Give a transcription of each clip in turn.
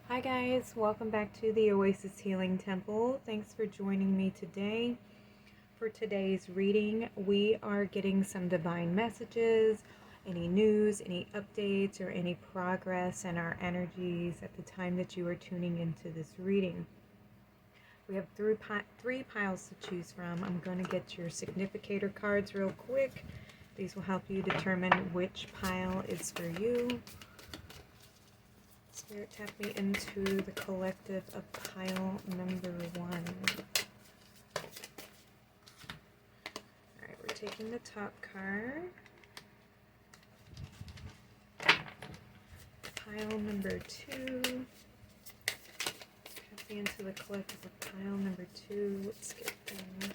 Hi guys, welcome back to the Oasis Healing Temple. Thanks for joining me today. For today's reading, we are getting some divine messages, any news, any updates, or any progress in our energies at the time that you are tuning into this reading. We have three piles to choose from. I'm going to get your significator cards real quick. These will help you determine which pile is for you. Spirit, tap me into the collective of pile number 1. Alright, we're taking the top card. Pile number 2. Tap me into the collective of pile number 2. Let's get them.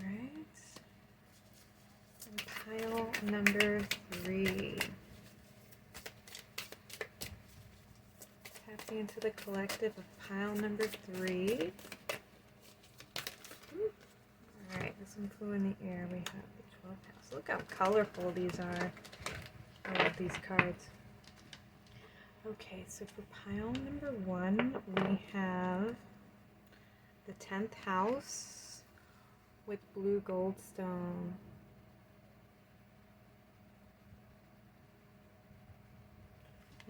Alright. And pile number 3. Tap me into the collective of pile number 3. Alright, this one flew in the air. We have the 12th house. Look how colorful these are. I love these cards. Okay, so for pile number 1, we have the 10th house with blue goldstone.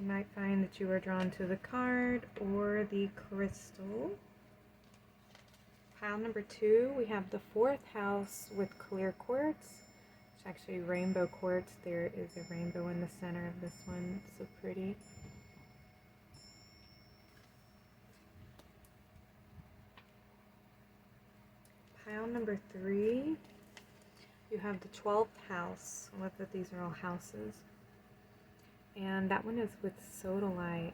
You might find that you are drawn to the card or the crystal. Pile number 2, we have the 4th house with clear quartz. It's actually rainbow quartz. There is a rainbow in the center of this one. It's so pretty. Pile number 3, you have the 12th house. I love that these are all houses. And that one is with Sodalite.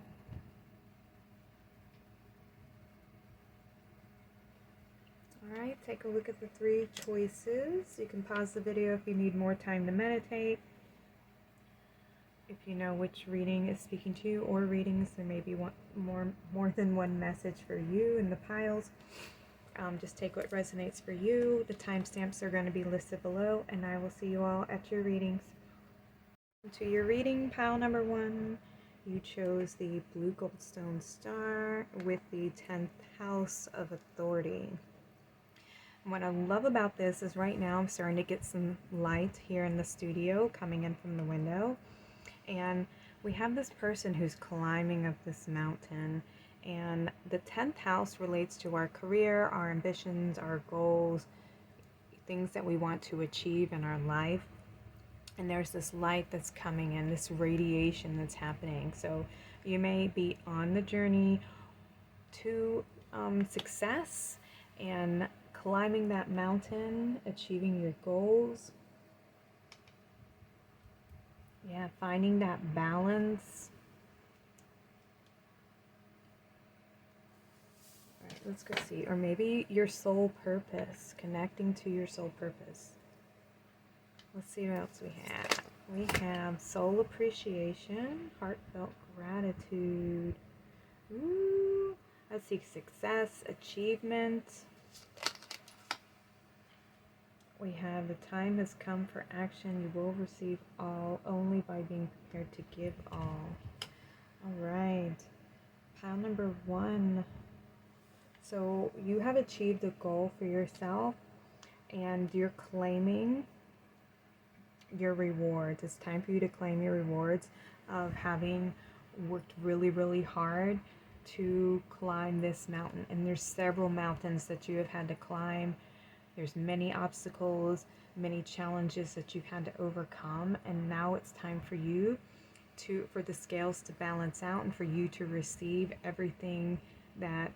Alright, take a look at the 3 choices. You can pause the video if you need more time to meditate. If you know which reading is speaking to you, or readings, there may be more than one message for you in the piles. Just take what resonates for you. The timestamps are going to be listed below, and I will see you all at your readings. To your reading, pile number 1, you chose the blue goldstone star with the 10th house of authority. And what I love about this is right now I'm starting to get some light here in the studio coming in from the window, and we have this person who's climbing up this mountain, and the 10th house relates to our career, our ambitions, our goals, things that we want to achieve in our life. And there's this light that's coming in, this radiation that's happening. So you may be on the journey to success and climbing that mountain, achieving your goals. Yeah, finding that balance. All right, let's go see. Or maybe your soul purpose, connecting to your soul purpose. Let's see what else we have. We have soul appreciation, heartfelt gratitude. Ooh, let's see, success, achievement. We have the time has come for action. You will receive all only by being prepared to give all. All right, pile number 1. So you have achieved a goal for yourself, and you're claiming your rewards. It's time for you to claim your rewards of having worked really, really hard to climb this mountain. And there's several mountains that you have had to climb. There's many obstacles, many challenges that you've had to overcome, and now it's time for you for the scales to balance out and for you to receive everything that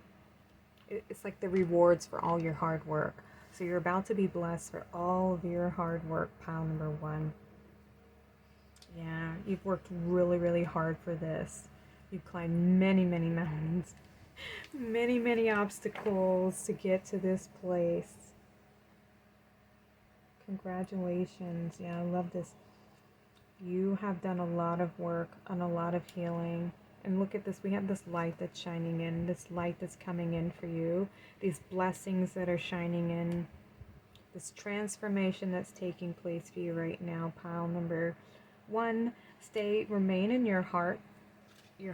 it's like the rewards for all your hard work. So you're about to be blessed for all of your hard work, pile number 1. Yeah, you've worked really, really hard for this. You've climbed many, many mountains, many, many obstacles to get to this place. Congratulations. Yeah, I love this. You have done a lot of work and a lot of healing. And look at this, we have this light that's shining in, this light that's coming in for you, these blessings that are shining in, this transformation that's taking place for you right now, pile number One, remain in your heart,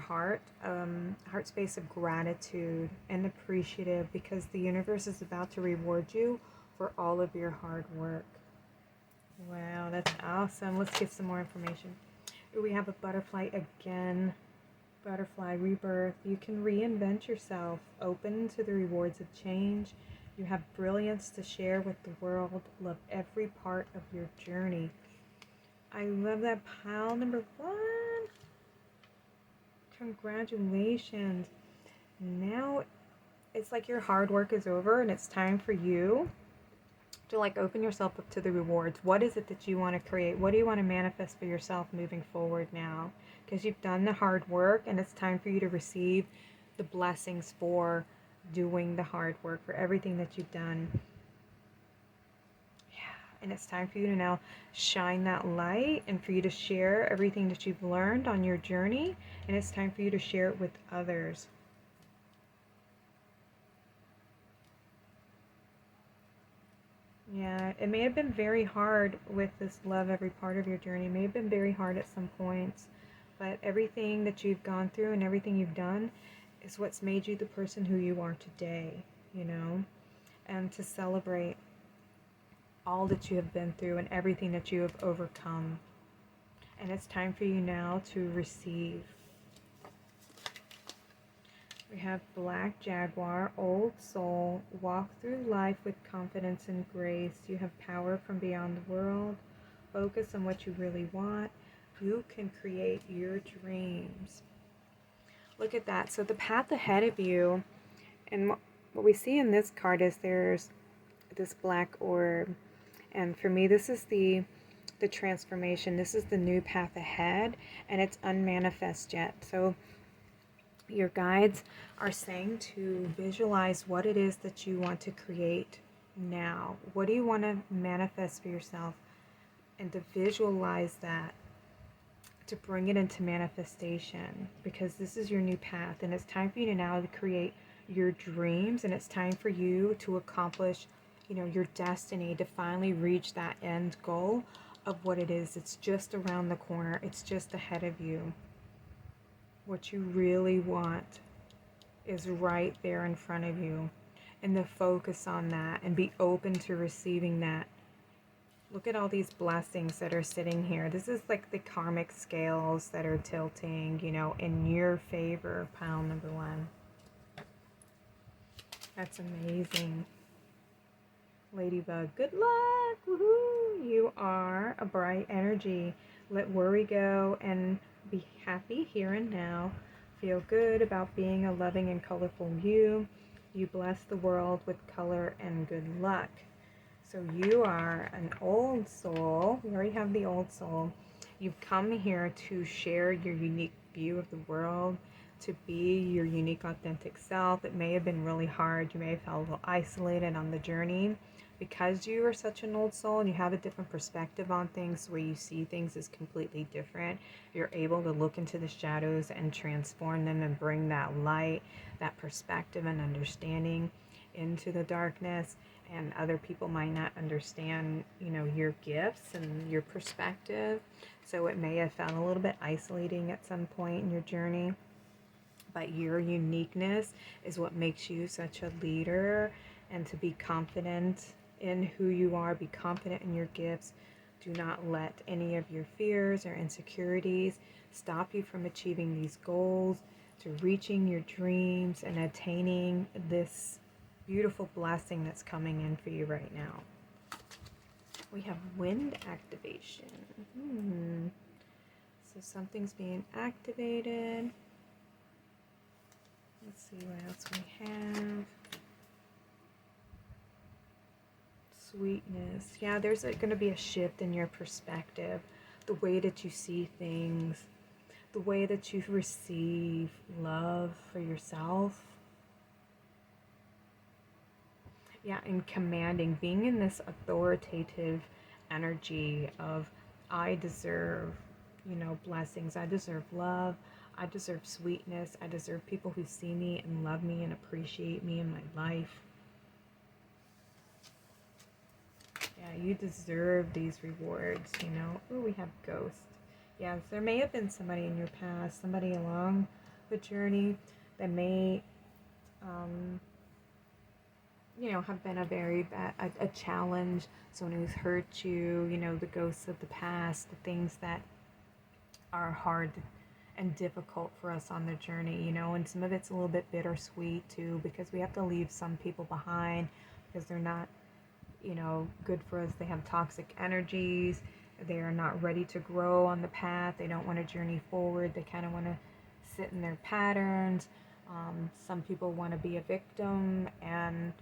heart space of gratitude and appreciative, because the universe is about to reward you for all of your hard work. Wow, that's awesome. Let's get some more information. We have a butterfly again. Butterfly rebirth. You can reinvent yourself, open to the rewards of change. You have brilliance to share with the world. Love every part of your journey. I love that pile number 1. Congratulations. Now it's like your hard work is over and it's time for you to like open yourself up to the rewards. What is it that you want to create? What do you want to manifest for yourself moving forward now? Because you've done the hard work and it's time for you to receive the blessings for doing the hard work, for everything that you've done. Yeah, and it's time for you to now shine that light and for you to share everything that you've learned on your journey, and it's time for you to share it with others. Yeah, it may have been very hard with this love every part of your journey. It may have been very hard at some points, but everything that you've gone through and everything you've done is what's made you the person who you are today, you know? And to celebrate all that you have been through and everything that you have overcome. And it's time for you now to receive. We have Black Jaguar, Old Soul, walk through life with confidence and grace. You have power from beyond the world. Focus on what you really want. You can create your dreams. Look at that. So the path ahead of you, and what we see in this card is there's this black orb. And for me, this is the transformation. This is the new path ahead, and it's unmanifest yet. So your guides are saying to visualize what it is that you want to create now. What do you want to manifest for yourself? And to visualize that, to bring it into manifestation, because this is your new path, and it's time for you to now to create your dreams, and it's time for you to accomplish, you know, your destiny, to finally reach that end goal of what it is. It's just around the corner. It's just ahead of you. What you really want is right there in front of you, and to focus on that and be open to receiving that. Look at all these blessings that are sitting here. This is like the karmic scales that are tilting, you know, in your favor. Pile number 1. That's amazing. Ladybug, good luck. Woohoo! You are a bright energy. Let worry go and be happy here and now. Feel good about being a loving and colorful you. You bless the world with color and good luck. So you are an old soul. We already have the old soul. You've come here to share your unique view of the world, to be your unique, authentic self. It may have been really hard. You may have felt a little isolated on the journey. Because you are such an old soul and you have a different perspective on things, where you see things as completely different, you're able to look into the shadows and transform them and bring that light, that perspective and understanding into the darkness. And other people might not understand, you know, your gifts and your perspective. So it may have felt a little bit isolating at some point in your journey. But your uniqueness is what makes you such a leader, and to be confident in who you are, be confident in your gifts. Do not let any of your fears or insecurities stop you from achieving these goals, to reaching your dreams and attaining this beautiful blessing that's coming in for you right now. We have wind activation. So something's being activated. Let's see what else we have. Sweetness. Yeah, there's going to be a shift in your perspective, the way that you see things, the way that you receive love for yourself. Yeah, and commanding, being in this authoritative energy of, I deserve, you know, blessings. I deserve love. I deserve sweetness. I deserve people who see me and love me and appreciate me in my life. Yeah, you deserve these rewards, you know. Oh, we have Ghost. Yes, there may have been somebody in your past, somebody along the journey that may, um, have been a very bad, a challenge, someone who's hurt you, the ghosts of the past, the things that are hard and difficult for us on the journey, and some of it's a little bit bittersweet too, because we have to leave some people behind because they're not, good for us. They have toxic energies. They are not ready to grow on the path. They don't want to journey forward. They kind of want to sit in their patterns. Some people want to be a victim and,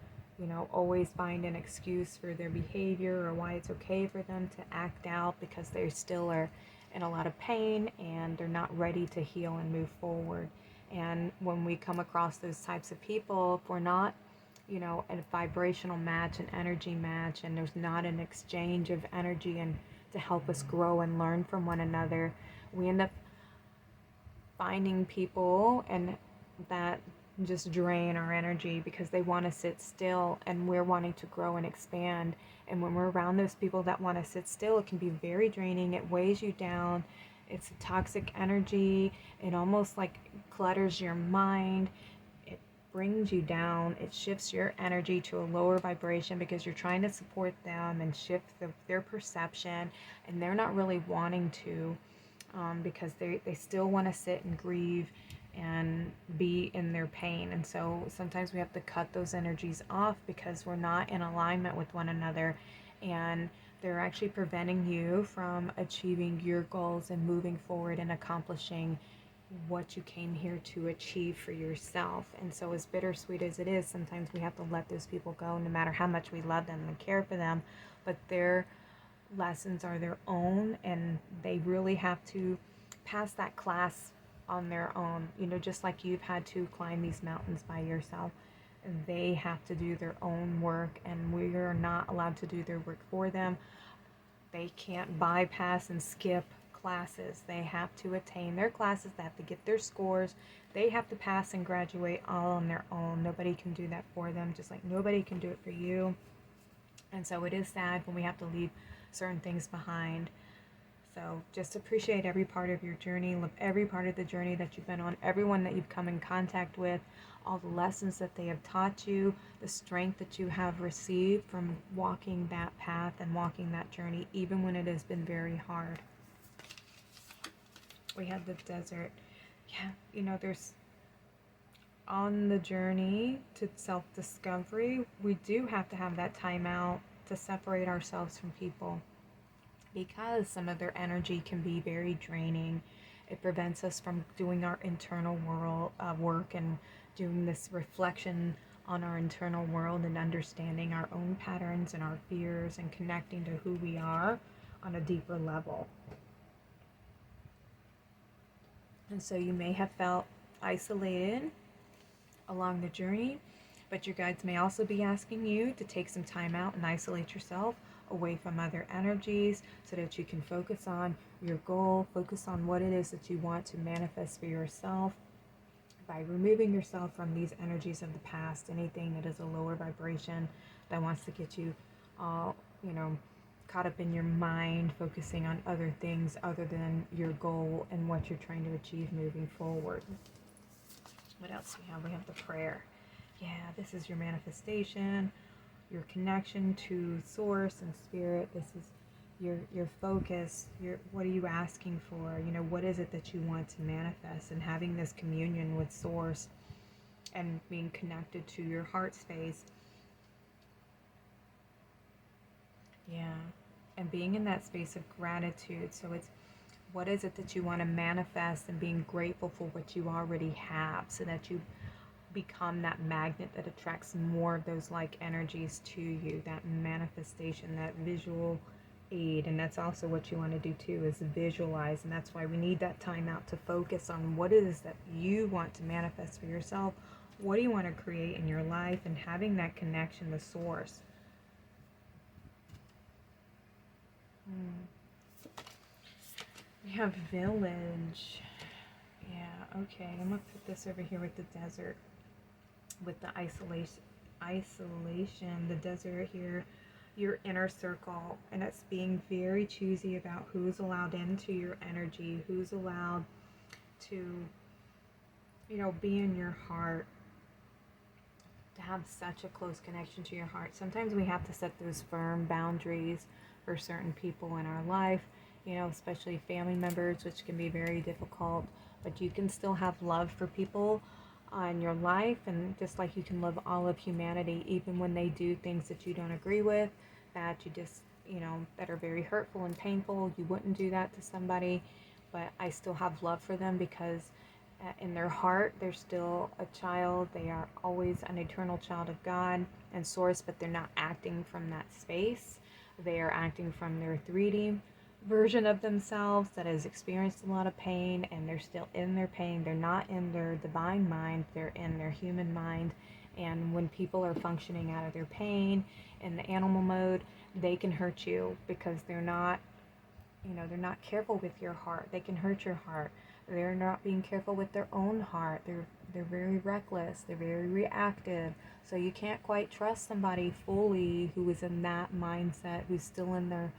always find an excuse for their behavior or why it's okay for them to act out because they still are in a lot of pain and they're not ready to heal and move forward. And when we come across those types of people, if we're not, a vibrational match, an energy match, and there's not an exchange of energy and to help us grow and learn from one another, we end up finding people and that just drain our energy because they want to sit still and we're wanting to grow and expand. And when we're around those people that want to sit still, it can be very draining. It weighs you down. It's a toxic energy. It almost like clutters your mind. It brings you down. It shifts your energy to a lower vibration because you're trying to support them and shift their perception, and they're not really wanting to, because they still want to sit and grieve and be in their pain. And so sometimes we have to cut those energies off because we're not in alignment with one another, and they're actually preventing you from achieving your goals and moving forward and accomplishing what you came here to achieve for yourself. And so as bittersweet as it is, sometimes we have to let those people go no matter how much we love them and care for them, but their lessons are their own and they really have to pass that class on their own. Just like you've had to climb these mountains by yourself, they have to do their own work, and we are not allowed to do their work for them. They can't bypass and skip classes. They have to attain their classes. They have to get their scores. They have to pass and graduate all on their own. Nobody can do that for them, just like nobody can do it for you. And so it is sad when we have to leave certain things behind. So just appreciate every part of your journey, love every part of the journey that you've been on, everyone that you've come in contact with, all the lessons that they have taught you, the strength that you have received from walking that path and walking that journey, even when it has been very hard. We have the desert. Yeah, there's on the journey to self-discovery, we do have to have that time out to separate ourselves from people, because some of their energy can be very draining. It prevents us from doing our internal work and doing this reflection on our internal world and understanding our own patterns and our fears and connecting to who we are on a deeper level. And so you may have felt isolated along the journey, but your guides may also be asking you to take some time out and isolate yourself away from other energies so that you can focus on your goal, focus on what it is that you want to manifest for yourself by removing yourself from these energies of the past, anything that is a lower vibration that wants to get you all, caught up in your mind, focusing on other things other than your goal and what you're trying to achieve moving forward. What else we have? We have the prayer. Yeah, this is your manifestation, your connection to source and spirit. This is your focus. What are you asking for? What is it that you want to manifest? And having this communion with source and being connected to your heart space. Yeah, and being in that space of gratitude. So it's, what is it that you want to manifest, and being grateful for what you already have so that you become that magnet that attracts more of those like energies to you, that manifestation, that visual aid. And that's also what you want to do too, is visualize. And that's why we need that time out to focus on what it is that you want to manifest for yourself. What do you want to create in your life, and having that connection to source. We have village. Yeah, okay. I'm going to put this over here with the desert, with the isolation. The desert here your inner circle, and it's being very choosy about who's allowed into your energy, who's allowed to, be in your heart, to have such a close connection to your heart. Sometimes we have to set those firm boundaries for certain people in our life, especially family members, which can be very difficult, but you can still have love for people in your life, and just like you can love all of humanity, even when they do things that you don't agree with, that you just, that are very hurtful and painful. You wouldn't do that to somebody, but I still have love for them because in their heart, they're still a child. They are always an eternal child of God and Source, but they're not acting from that space. They are acting from their 3D version of themselves that has experienced a lot of pain, and they're still in their pain. They're not in their divine mind, they're in their human mind. And when people are functioning out of their pain in the animal mode, they can hurt you because they're not careful with your heart. They can hurt your heart. They're not being careful with their own heart. They're very reckless. They're very reactive. So you can't quite trust somebody fully who is in that mindset, who's still in their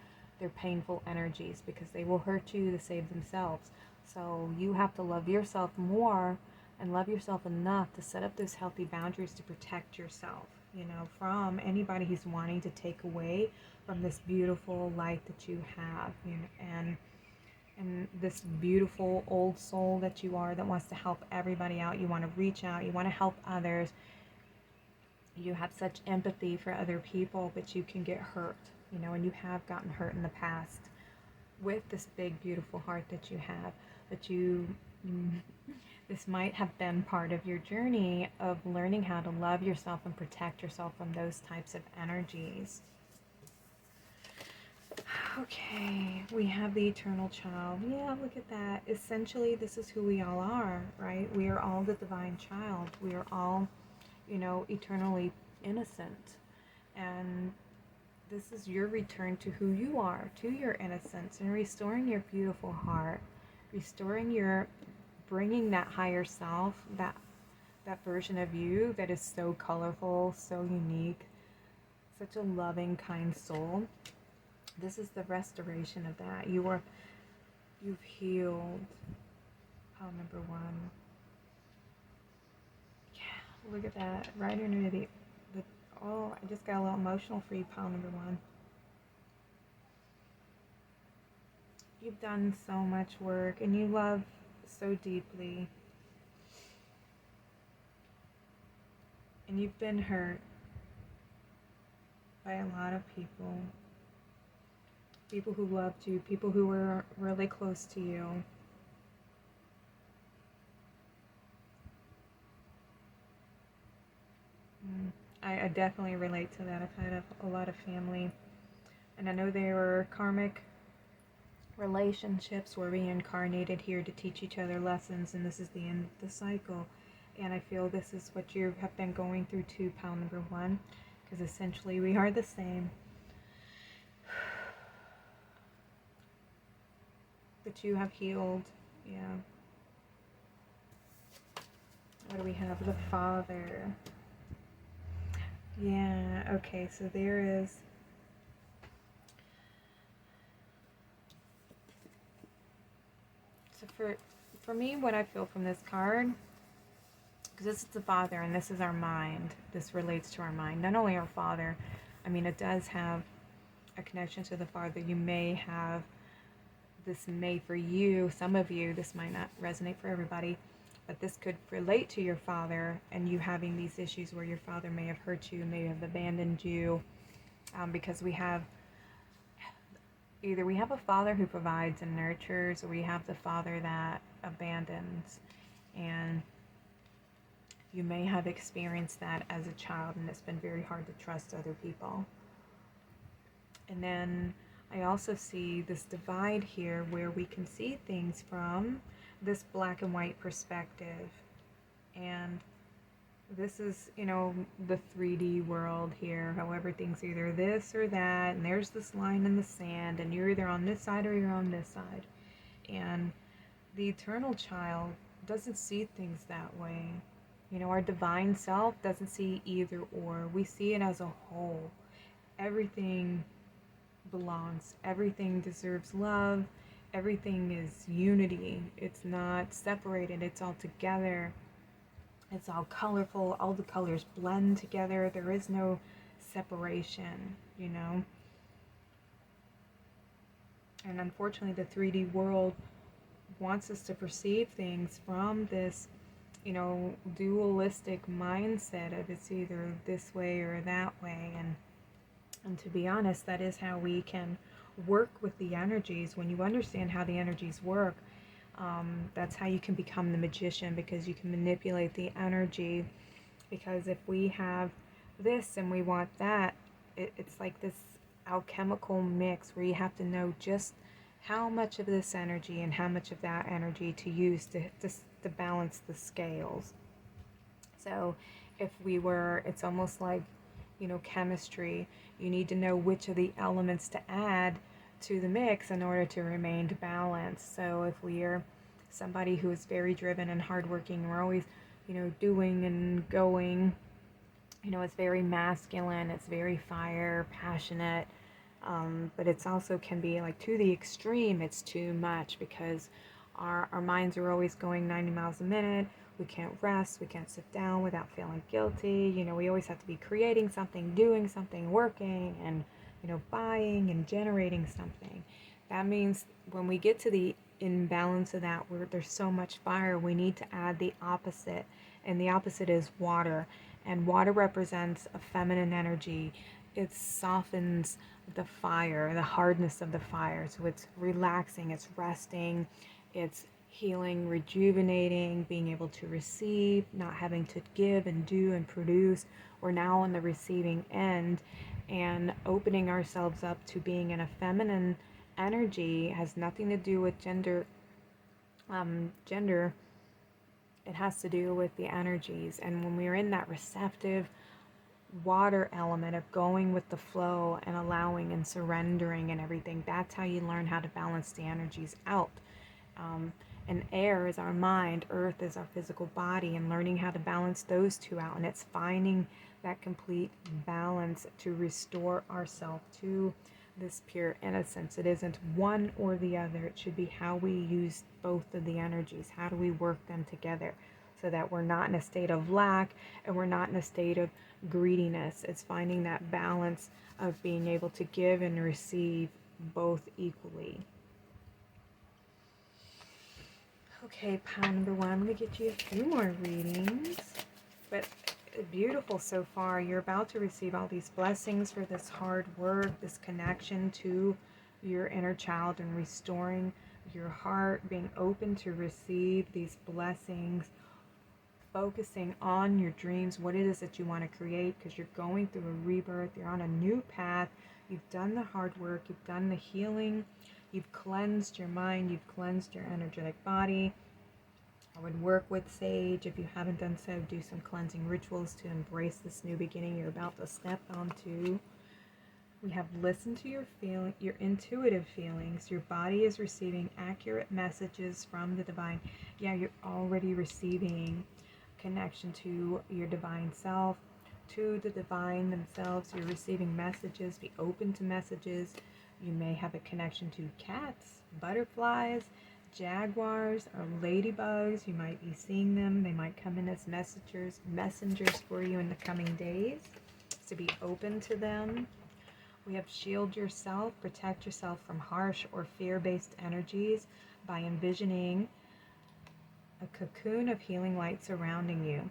painful energies, because they will hurt you to save themselves. So you have to love yourself more and love yourself enough to set up those healthy boundaries to protect yourself, from anybody who's wanting to take away from this beautiful light that you have, and this beautiful old soul that you are, that wants to help everybody out. You want to reach out, you want to help others. You have such empathy for other people, but you can get hurt, and you have gotten hurt in the past with this big, beautiful heart that you have. But this might have been part of your journey of learning how to love yourself and protect yourself from those types of energies. Okay, we have the eternal child. Yeah, look at that. Essentially, this is who we all are, right? We are all the divine child. We are all, eternally innocent. And this is your return to who you are, to your innocence, and restoring your beautiful heart, bringing that higher self, that version of you that is so colorful, so unique, such a loving, kind soul. This is the restoration of that. You've healed. Pile number 1. Yeah, look at that. Right under the I just got a little emotional for you, pile number 1. You've done so much work, and you love so deeply. And you've been hurt by a lot of people. People who loved you, people who were really close to you. I definitely relate to that. I've had a lot of family, and I know they were karmic relationships were reincarnated here to teach each other lessons, and this is the end of the cycle. And I feel this is what you have been going through too, pile number 1, because essentially we are the same. But you have healed. Yeah. What do we have? The Father. Yeah, okay, so there is... So for me, what I feel from this card, because this is the Father and this is our mind. This relates to our mind. Not only our Father, it does have a connection to the Father. You may have... This may, for you, some of you, this might not resonate for everybody, but this could relate to your father and you having these issues where your father may have hurt you, may have abandoned you, because we have a father who provides and nurtures, or we have the father that abandons. And you may have experienced that as a child, and it's been very hard to trust other people. And then I also see this divide here where we can see things from this black and white perspective. And this is, the 3D world here, how everything's either this or that, and there's this line in the sand, and you're either on this side or you're on this side. And the eternal child doesn't see things that way. Our divine self doesn't see either or. We see it as a whole. everything belongs. Everything deserves love. Everything is unity. It's not separated. It's all together. It's all colorful. All the colors blend together. There is no separation, you know. And unfortunately, the 3D world wants us to perceive things from this, you know, dualistic mindset of it's either this way or that way. And to be honest, that is how we can work with the energies. When you understand how the energies work, that's how you can become the magician, because you can manipulate the energy. Because if we have this and we want that, it's like this alchemical mix where you have to know just how much of this energy and how much of that energy to use to balance the scales. So if we were, it's almost like, you know, chemistry. You need to know which of the elements to add to the mix in order to remain balanced. So if we are somebody who is very driven and hardworking, we're always, you know, doing and going, you know, it's very masculine, it's very fire, passionate, but it's also can be like to the extreme, it's too much, because our minds are always going 90 miles a minute. We can't rest, we can't sit down without feeling guilty. You know, we always have to be creating something, doing something, working, and, you know, buying and generating something. That means when we get to the imbalance of that, where there's so much fire, we need to add the opposite. And the opposite is water. And water represents a feminine energy. It softens the fire, the hardness of the fire. So it's relaxing, it's resting, it's healing, rejuvenating, being able to receive, not having to give and do and produce. We're now on the receiving end, and opening ourselves up to being in a feminine energy has nothing to do with gender. It has to do with the energies. And when we're in that receptive water element of going with the flow and allowing and surrendering and everything, that's how you learn how to balance the energies out. And air is our mind, earth is our physical body, and learning how to balance those two out. And it's finding that complete balance to restore ourselves to this pure innocence. It isn't one or the other. It should be how we use both of the energies. How do we work them together so that we're not in a state of lack and we're not in a state of greediness. It's finding that balance of being able to give and receive both equally. Okay, pile number one, I'm going to get you a few more readings. But beautiful so far. You're about to receive all these blessings for this hard work, this connection to your inner child and restoring your heart, being open to receive these blessings, focusing on your dreams, what it is that you want to create, because you're going through a rebirth, you're on a new path, you've done the hard work, you've done the healing, you've cleansed your mind, you've cleansed your energetic body. I would work with sage. If you haven't done so, do some cleansing rituals to embrace this new beginning you're about to step onto. We have listened to your intuitive feelings. Your body is receiving accurate messages from the divine. Yeah, you're already receiving connection to your divine self, to the divine themselves. You're receiving messages. Be open to messages. You may have a connection to cats, butterflies, jaguars, or ladybugs. You might be seeing them. They might come in as messengers for you in the coming days. So be open to them. We have shield yourself, protect yourself from harsh or fear-based energies by envisioning a cocoon of healing light surrounding you.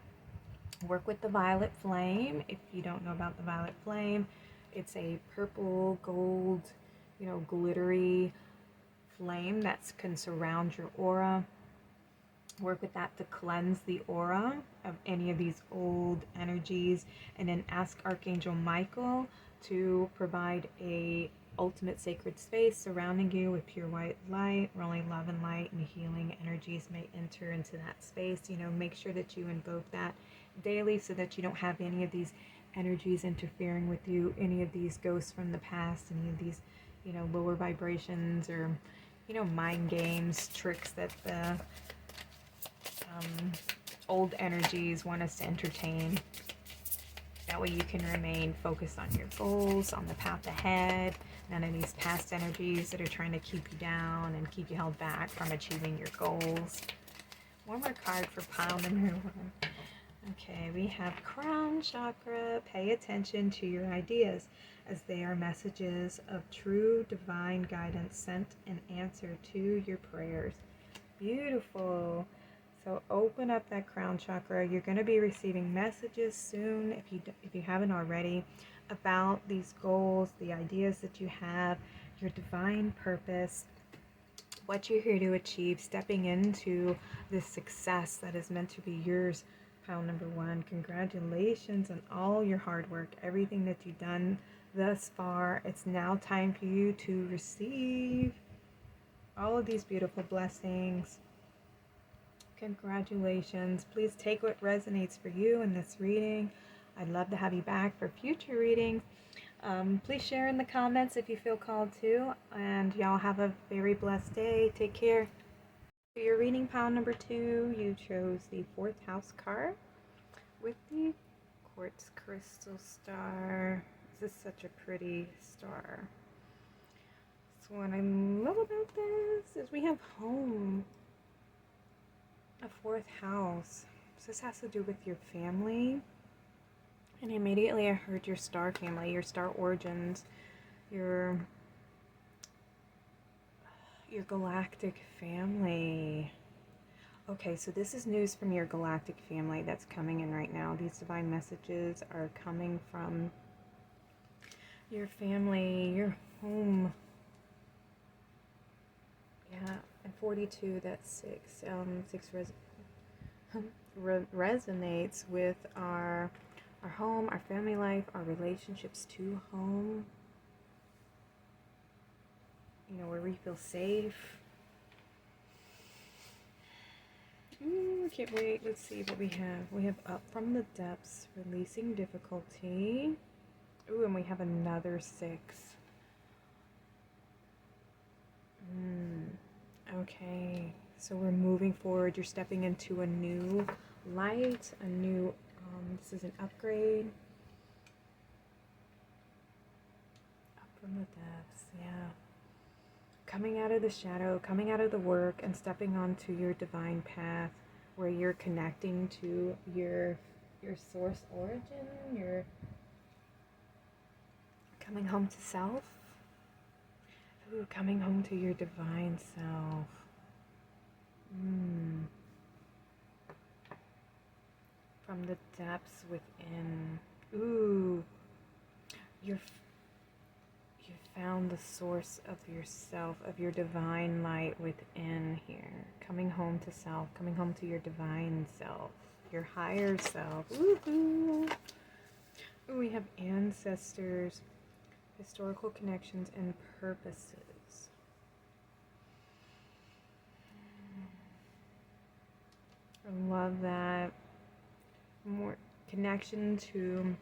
Work with the violet flame. If you don't know about the violet flame, it's a purple, gold, glittery flame that can surround your aura. Work with that to cleanse the aura of any of these old energies, and then ask Archangel Michael to provide a ultimate sacred space surrounding you with pure white light, where only love and light and healing energies may enter into that space. Make sure that you invoke that daily so that you don't have any of these energies interfering with you, any of these ghosts from the past, any of these, lower vibrations or, mind games, tricks that the old energies want us to entertain. That way you can remain focused on your goals, on the path ahead. None of these past energies that are trying to keep you down and keep you held back from achieving your goals. One more card for pile number 1. Okay, we have Crown Chakra. Pay attention to your ideas, as they are messages of true divine guidance sent in answer to your prayers. Beautiful. So open up that crown chakra. You're going to be receiving messages soon, if you haven't already, about these goals, the ideas that you have, your divine purpose, what you're here to achieve, stepping into this success that is meant to be yours. Pile number 1, congratulations on all your hard work, everything that you've done thus far. It's now time for you to receive all of these beautiful blessings. Congratulations. Please take what resonates for you in this reading. I'd love to have you back for future readings. Please share in the comments if you feel called to, and y'all have a very blessed day. Take care. For your reading, pile number 2, you chose the 4th house card with the Quartz crystal star. This is such a pretty star. So what I love about this is we have home, a 4th house. So this has to do with your family. And immediately I heard your star family, your star origins, your galactic family. Okay, so this is news from your galactic family that's coming in right now. These divine messages are coming from your family, your home. Yeah, and 42, that's 6. 6 resonates with our home, our family life, our relationships to home. You know, where we feel safe. I can't wait. Let's see what we have. We have up from the depths, releasing difficulty. Ooh, and we have another 6. Okay, so we're moving forward. You're stepping into a new light, a new, this is an upgrade. Up from the depths, yeah. Coming out of the shadow, coming out of the work, and stepping onto your divine path, where you're connecting to your source origin. You're coming home to self. Ooh, coming home to your divine self. From the depths within. Ooh, you found the source of yourself, of your divine light within here. Coming home to self, coming home to your divine self, your higher self. Woohoo! Ooh, we have ancestors, historical connections, and purposes. I love that. More connection to,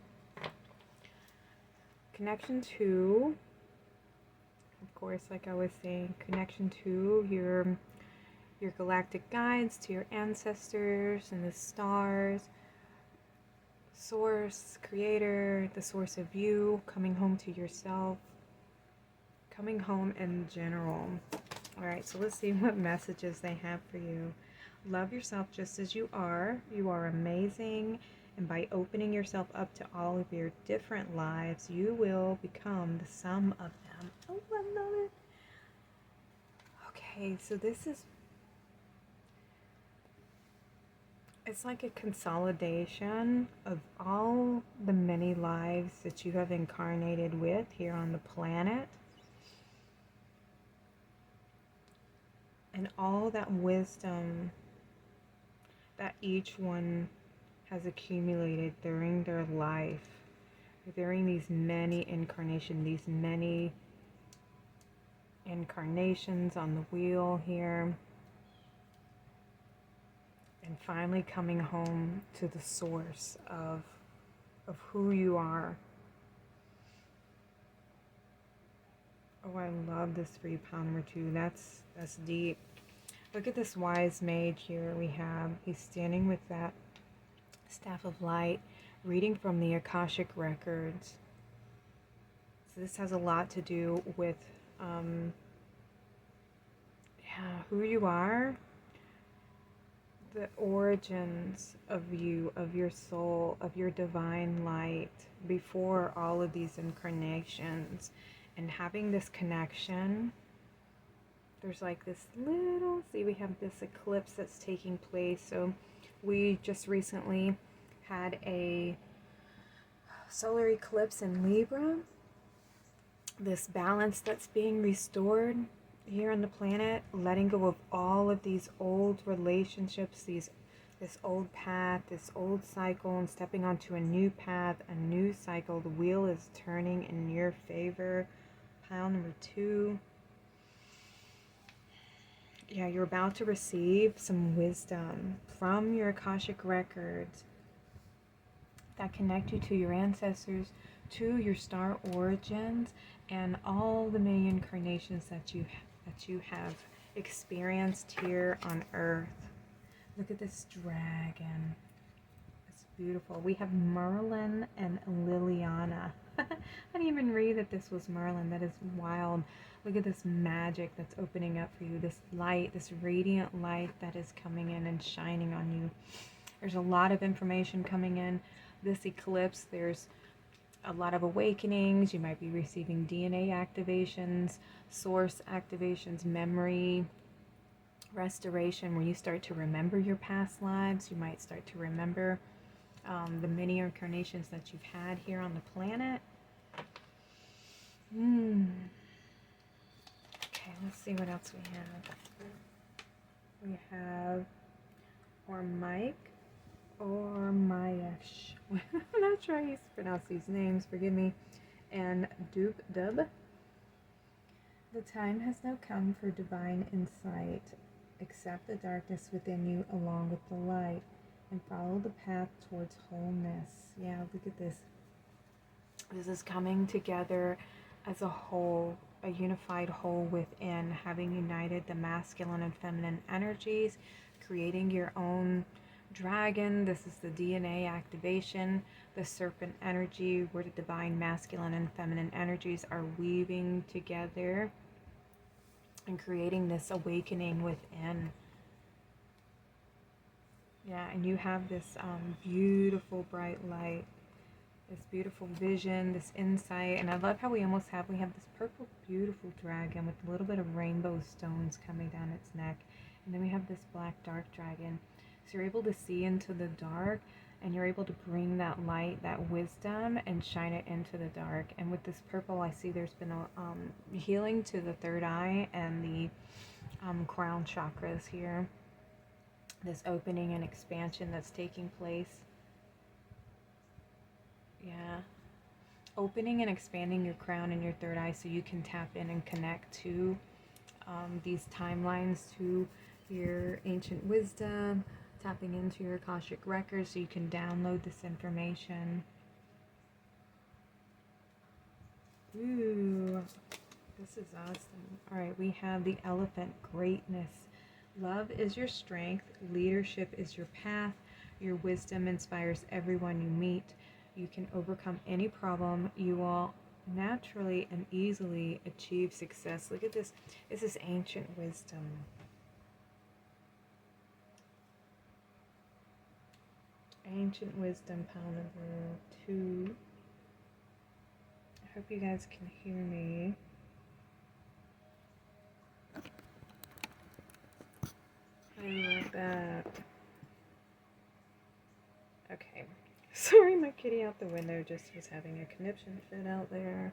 of course, like I was saying, connection to your galactic guides, to your ancestors and the stars, source, creator, the source of you, coming home to yourself, coming home in general. All right, so let's see what messages they have for you. Love yourself just as you are. You are amazing. And by opening yourself up to all of your different lives, you will become the sum of them. Oh, I love it. Okay, so this is, it's like a consolidation of all the many lives that you have incarnated with here on the planet. And all that wisdom that each one has accumulated during their life, during these many incarnations, on the wheel here, and finally coming home to the source of who you are. Oh, I love this for you, pile number 2. That's deep. Look at this wise mage here we have. He's standing with that staff of light, reading from the Akashic Records. So this has a lot to do with who you are, the origins of you, of your soul, of your divine light before all of these incarnations, and having this connection. There's like this little, see, we have this eclipse that's taking place. So we just recently had a solar eclipse in Libra. This balance that's being restored here on the planet, letting go of all of these old relationships, this old path, this old cycle, and stepping onto a new path, a new cycle. The wheel is turning in your favor. Pile number 2. Yeah, you're about to receive some wisdom from your Akashic Records that connect you to your ancestors, to your star origins, and all the many incarnations that you have experienced here on Earth. Look at this dragon. It's beautiful. We have Merlin and Liliana. I didn't even read that this was Merlin. That is wild. Look at this magic that's opening up for you. This light, this radiant light that is coming in and shining on you. There's a lot of information coming in. This eclipse, there's a lot of awakenings. You might be receiving DNA activations, source activations, memory restoration, where you start to remember your past lives. You might start to remember the many incarnations that you've had here on the planet. Okay, let's see what else we have. We have or Mayesh. I'm not sure how you pronounce these names, forgive me. And Dub. The time has now come for divine insight. Accept the darkness within you along with the light, and follow the path towards wholeness. Yeah, look at this. This is coming together as a whole, a unified whole within, having united the masculine and feminine energies, creating your own dragon. This is the DNA activation, the serpent energy, where the divine masculine and feminine energies are weaving together and creating this awakening within. Yeah, and you have this beautiful bright light, this beautiful vision, this insight. And I love how we have this purple beautiful dragon with a little bit of rainbow stones coming down its neck, and then we have this black dark dragon. So you're able to see into the dark, and you're able to bring that light, that wisdom, and shine it into the dark. And with this purple, I see there's been a healing to the third eye and the crown chakras here. This opening and expansion that's taking place. Yeah. Opening and expanding your crown and your third eye so you can tap in and connect to these timelines, to your ancient wisdom, tapping into your Akashic records so you can download this information. Ooh, this is awesome. All right, we have the elephant, greatness. Love is your strength. Leadership is your path. Your wisdom inspires everyone you meet. You can overcome any problem. You will naturally and easily achieve success. Look at this. This is ancient wisdom. Ancient wisdom, pile number 2. I hope you guys can hear me. I love that. Okay. Sorry, my kitty out the window just was having a conniption fit out there.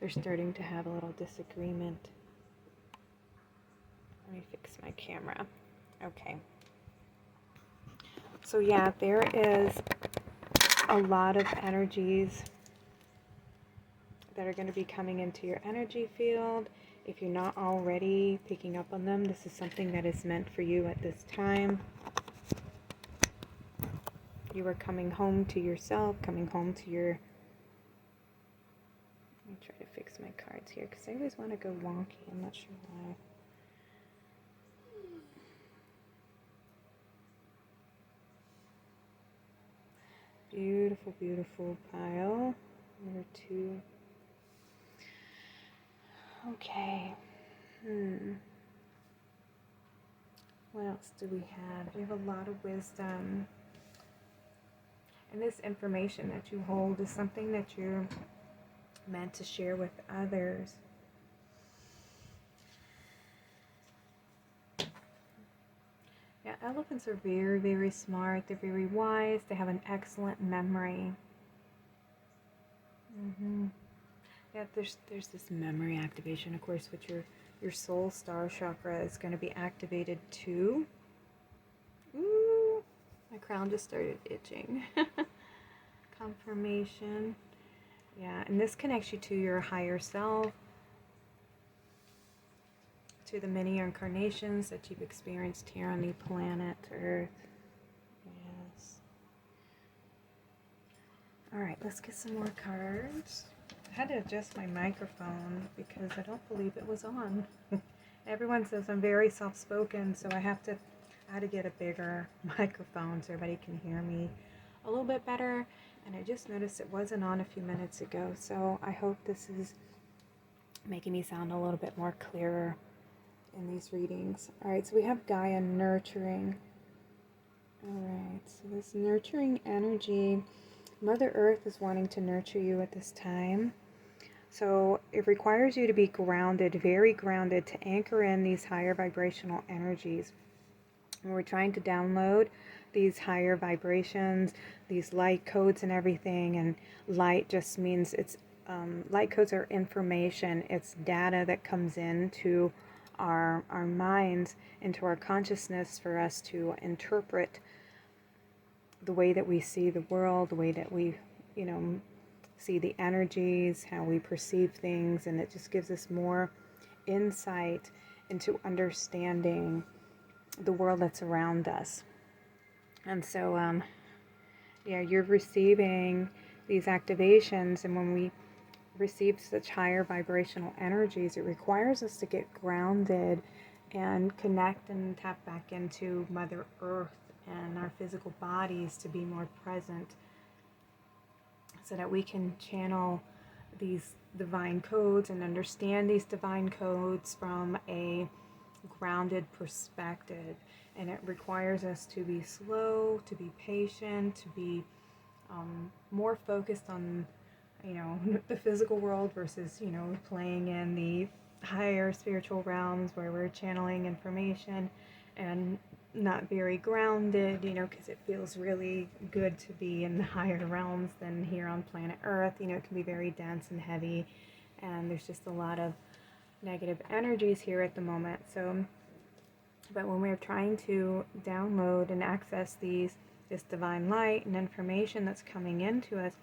They're starting to have a little disagreement. Let me fix my camera. Okay. So yeah, there is a lot of energies that are going to be coming into your energy field. If you're not already picking up on them, this is something that is meant for you at this time. You are coming home to yourself, coming home to your... Let me try to fix my cards here, because I always want to go wonky. I'm not sure why. Beautiful, beautiful pile. Number 2. Okay. What else do we have? We have a lot of wisdom. And this information that you hold is something that you're meant to share with others. Yeah, elephants are very, very smart. They're very wise. They have an excellent memory. Yeah, there's this memory activation, of course, which your soul star chakra is going to be activated too. Ooh, my crown just started itching. Confirmation. Yeah, and this connects you to your higher self, to the many incarnations that you've experienced here on the planet Earth. Yes. Alright, let's get some more cards. I had to adjust my microphone because I don't believe it was on. Everyone says I'm very soft-spoken, so I had to get a bigger microphone so everybody can hear me a little bit better. And I just noticed it wasn't on a few minutes ago, so I hope this is making me sound a little bit more clearer in these readings. Alright, so we have Gaia nurturing. Alright, so this nurturing energy, Mother Earth is wanting to nurture you at this time. So it requires you to be grounded, very grounded, to anchor in these higher vibrational energies. And we're trying to download these higher vibrations, these light codes and everything. And light just means it's, light codes are information. It's data that comes into our minds, into our consciousness for us to interpret the way that we see the world, the way that we, see the energies, how we perceive things, and it just gives us more insight into understanding the world that's around us. And so, you're receiving these activations, and when we receive such higher vibrational energies, it requires us to get grounded and connect and tap back into Mother Earth and our physical bodies to be more present, so that we can channel these divine codes and understand these divine codes from a grounded perspective. And it requires us to be slow, to be patient, to be more focused on, the physical world versus, playing in the higher spiritual realms where we're channeling information and not very grounded, because it feels really good to be in the higher realms than here on planet Earth. It can be very dense and heavy, and there's just a lot of negative energies here at the moment. So, but when we're trying to download and access this divine light and information that's coming into us,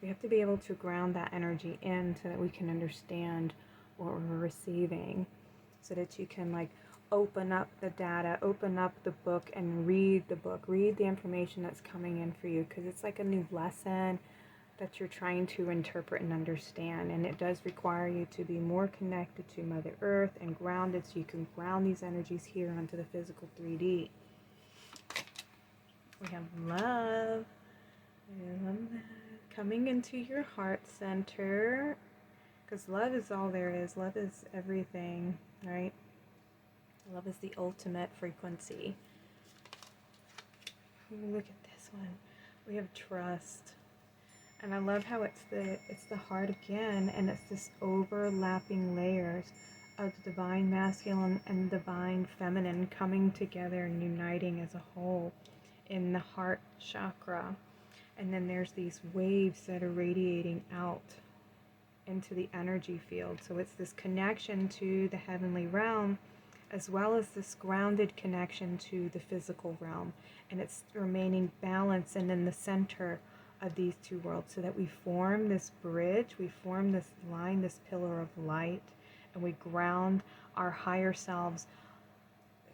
we have to be able to ground that energy in so that we can understand what we're receiving, so that you can open up the data, open up the book and read the book, read the information that's coming in for you, because it's like a new lesson that you're trying to interpret and understand. And it does require you to be more connected to Mother Earth and grounded, so you can ground these energies here onto the physical 3D. We have love. I love that. Coming into your heart center, because love is all there is. Love is everything, right? Love is the ultimate frequency. Look at this one. We have trust. And I love how it's the heart again, and it's this overlapping layers of the divine masculine and divine feminine coming together and uniting as a whole in the heart chakra. And then there's these waves that are radiating out into the energy field. So it's this connection to the heavenly realm, as well as this grounded connection to the physical realm. And it's remaining balanced and in the center of these two worlds, so that we form this bridge, we form this line, this pillar of light, and we ground our higher selves,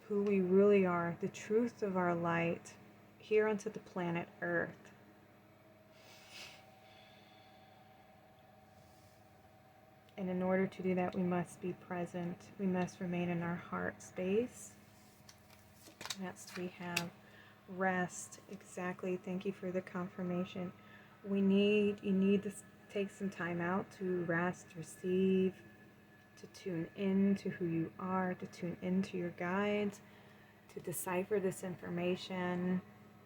who we really are, the truth of our light, here onto the planet Earth. And in order to do that, we must be present. We must remain in our heart space. Next, we have rest. Exactly. Thank you for the confirmation. you need to take some time out to rest, receive, to tune in to who you are, to tune into your guides, to decipher this information,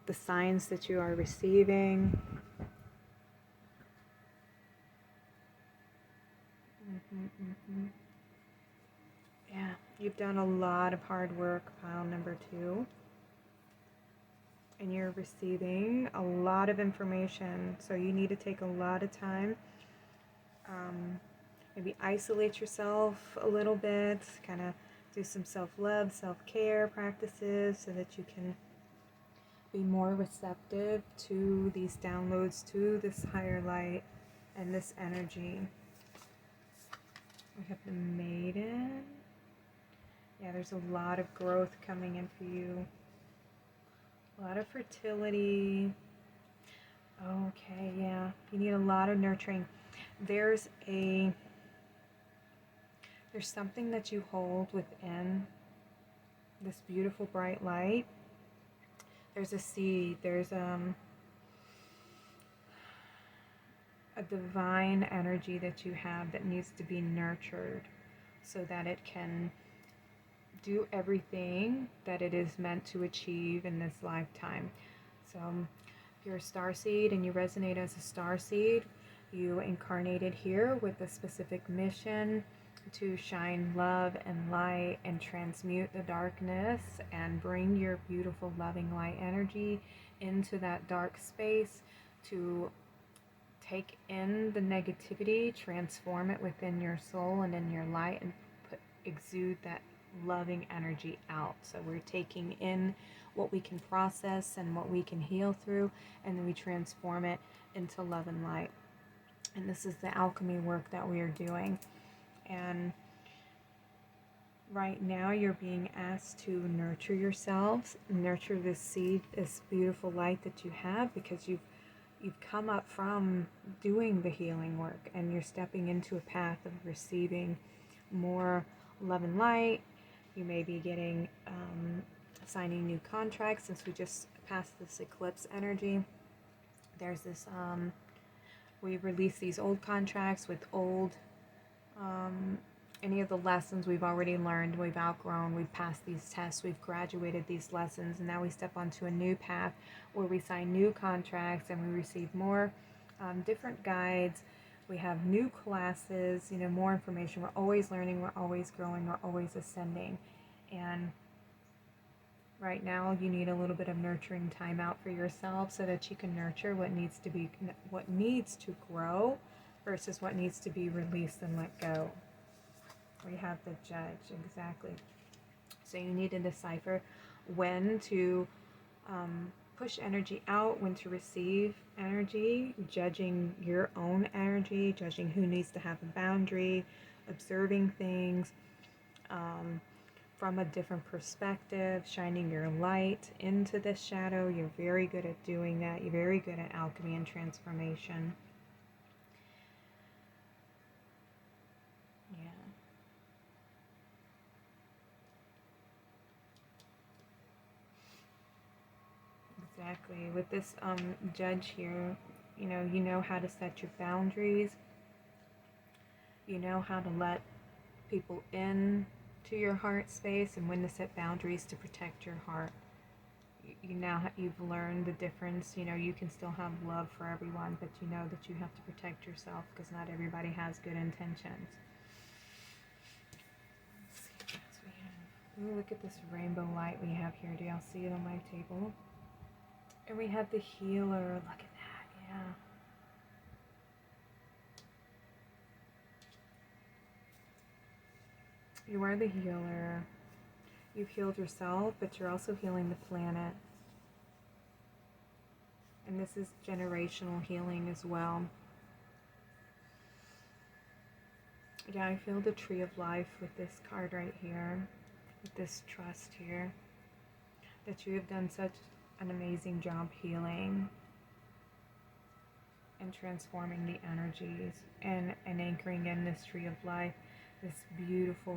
the signs that you are receiving. Yeah, you've done a lot of hard work, pile number 2. And you're receiving a lot of information. So you need to take a lot of time. Maybe isolate yourself a little bit, kind of do some self-love, self-care practices so that you can be more receptive to these downloads, to this higher light and this energy. We have the Maiden. Yeah, there's a lot of growth coming in for you. A lot of fertility. Okay, yeah. You need a lot of nurturing. There's something that you hold within this beautiful bright light. There's a seed. There's a divine energy that you have that needs to be nurtured so that it can do everything that it is meant to achieve in this lifetime. So if you're a starseed and you resonate as a starseed, you incarnated here with a specific mission to shine love and light and transmute the darkness and bring your beautiful loving light energy into that dark space, to take in the negativity, transform it within your soul and in your light, and exude that loving energy out. So we're taking in what we can process and what we can heal through, and then we transform it into love and light. And this is the alchemy work that we are doing. And right now you're being asked to nurture yourselves, nurture this seed, this beautiful light that you have, because you've come up from doing the healing work and you're stepping into a path of receiving more love and light. You may be getting signing new contracts, since we just passed this eclipse energy. There's this we release these old contracts with old any of the lessons we've already learned, we've outgrown, we've passed these tests, we've graduated these lessons, and now we step onto a new path where we sign new contracts and we receive more different guides. We have new classes, more information. We're always learning, we're always growing, we're always ascending. And right now you need a little bit of nurturing time out for yourself so that you can nurture what needs to grow versus what needs to be released and let go. We have the Judge, exactly. So you need to decipher when to push energy out, when to receive energy, judging your own energy, judging who needs to have a boundary, observing things from a different perspective, shining your light into this shadow. You're very good at doing that. You're very good at alchemy and transformation. Yeah. Exactly. With this Judge here, you know how to set your boundaries. You know how to let people in to your heart space and when to set boundaries to protect your heart. You've learned the difference. You can still have love for everyone, but you know that you have to protect yourself because not everybody has good intentions. Let's see what else we have. Ooh, look at this rainbow light we have here. Do y'all see it on my table? And we have the Healer. Look at that. Yeah. You are the healer. You've healed yourself, but you're also healing the planet. And this is generational healing as well. Yeah, I feel the Tree of Life with this card right here, with this trust here, that you have done such an amazing job healing and transforming the energies and anchoring in this Tree of Life, this beautiful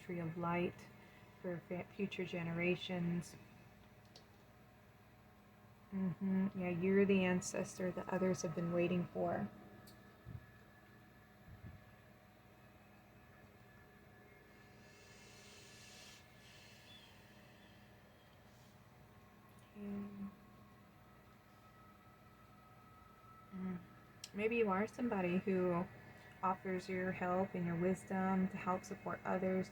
Tree of Light for future generations. Yeah, you're the ancestor that others have been waiting for. Maybe you are somebody who offers your help and your wisdom to help support others,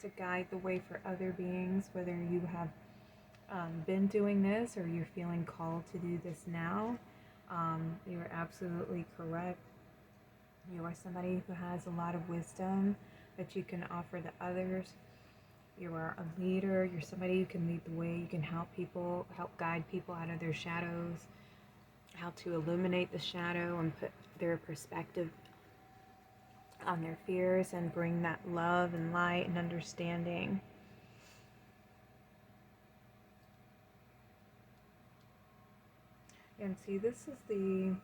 to guide the way for other beings, whether you have been doing this or you're feeling called to do this now. You are absolutely correct. You are somebody who has a lot of wisdom that you can offer to others. You are a leader. You're somebody who can lead the way. You can help people, help guide people out of their shadows, how to illuminate the shadow and put their perspective on their fears and bring that love and light and understanding. And see, this is the,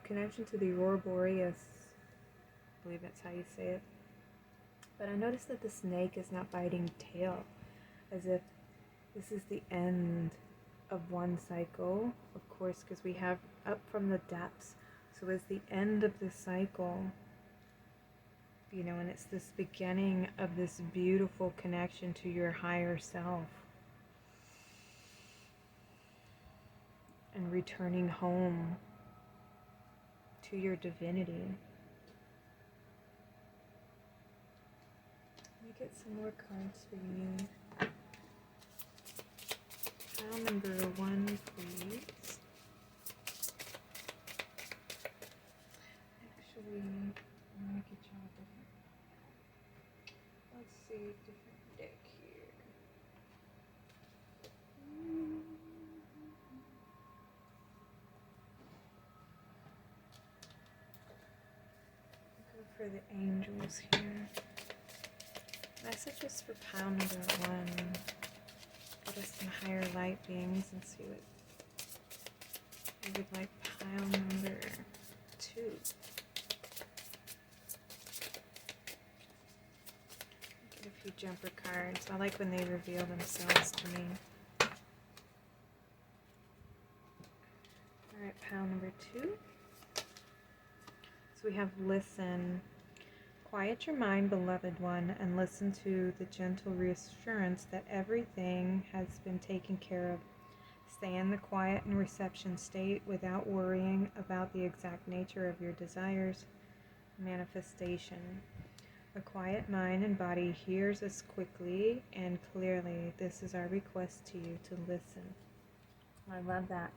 connection to the Aurora Borealis. I believe that's how you say it. But I noticed that the snake is not biting tail, as if this is the end of one cycle, of course, because we have up from the depths. So it's the end of the cycle, and it's this beginning of this beautiful connection to your higher self and returning home to your divinity. Let me get some more cards for you. Pile number 1, please. Actually, I'm going to get y'all a different. Let's see, different deck here. Go for the angels here. Messages for pile number 1. Get us some higher light beings and see what we would like pile number 2. Get a few jumper cards. I like when they reveal themselves to me. Alright, pile number 2. So we have listen. Quiet your mind, beloved one, and listen to the gentle reassurance that everything has been taken care of. Stay in the quiet and reception state without worrying about the exact nature of your desires. Manifestation. A quiet mind and body hears us quickly and clearly. This is our request to you to listen. I love that.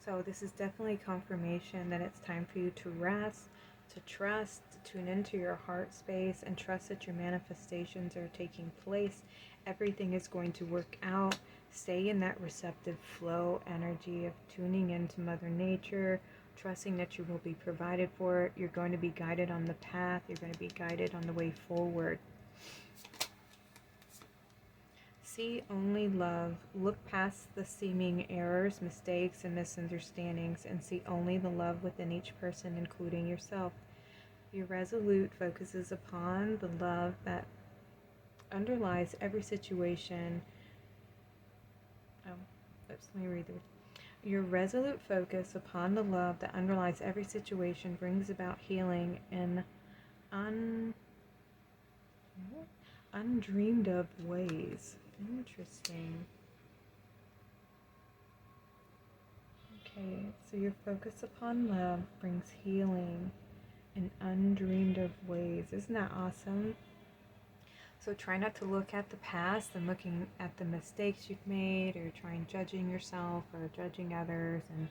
So this is definitely confirmation that it's time for you to rest, to trust, to tune into your heart space and trust that your manifestations are taking place. Everything is going to work out. Stay in that receptive flow energy of tuning into Mother Nature, trusting that you will be provided for. You're going to be guided on the path. You're going to be guided on the way forward. See only love. Look past the seeming errors, mistakes, and misunderstandings, and see only the love within each person, including yourself. Your resolute focuses upon the love that underlies every situation. Let me read the Your resolute focus upon the love that underlies every situation brings about healing in undreamed of ways. Interesting. Okay, so your focus upon love brings healing in undreamed of ways. Isn't that awesome? So try not to look at the past and looking at the mistakes you've made or trying judging yourself or judging others and,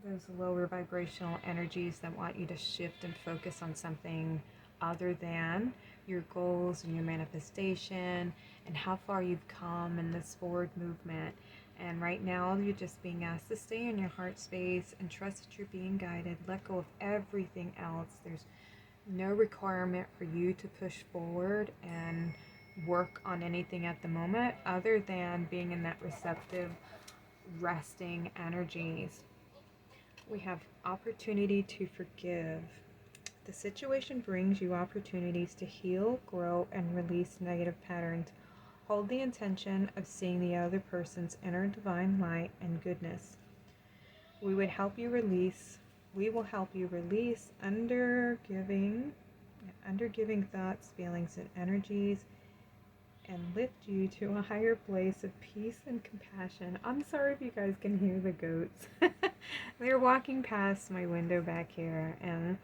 those lower vibrational energies that want you to shift and focus on something other than your goals and your manifestation and how far you've come in this forward movement. And right now you're just being asked to stay in your heart space and trust that you're being guided. Let go of everything else. There's no requirement for you to push forward and work on anything at the moment other than being in that receptive, resting energies. We have opportunity to forgive. The situation brings you opportunities to heal, grow, and release negative patterns. hold the intention of seeing the other person's inner divine light and goodness. We will help you release undergiving thoughts, feelings, and energies, and lift you to a higher place of peace and compassion. I'm sorry if you guys can hear the goats. They're walking past my window back here, and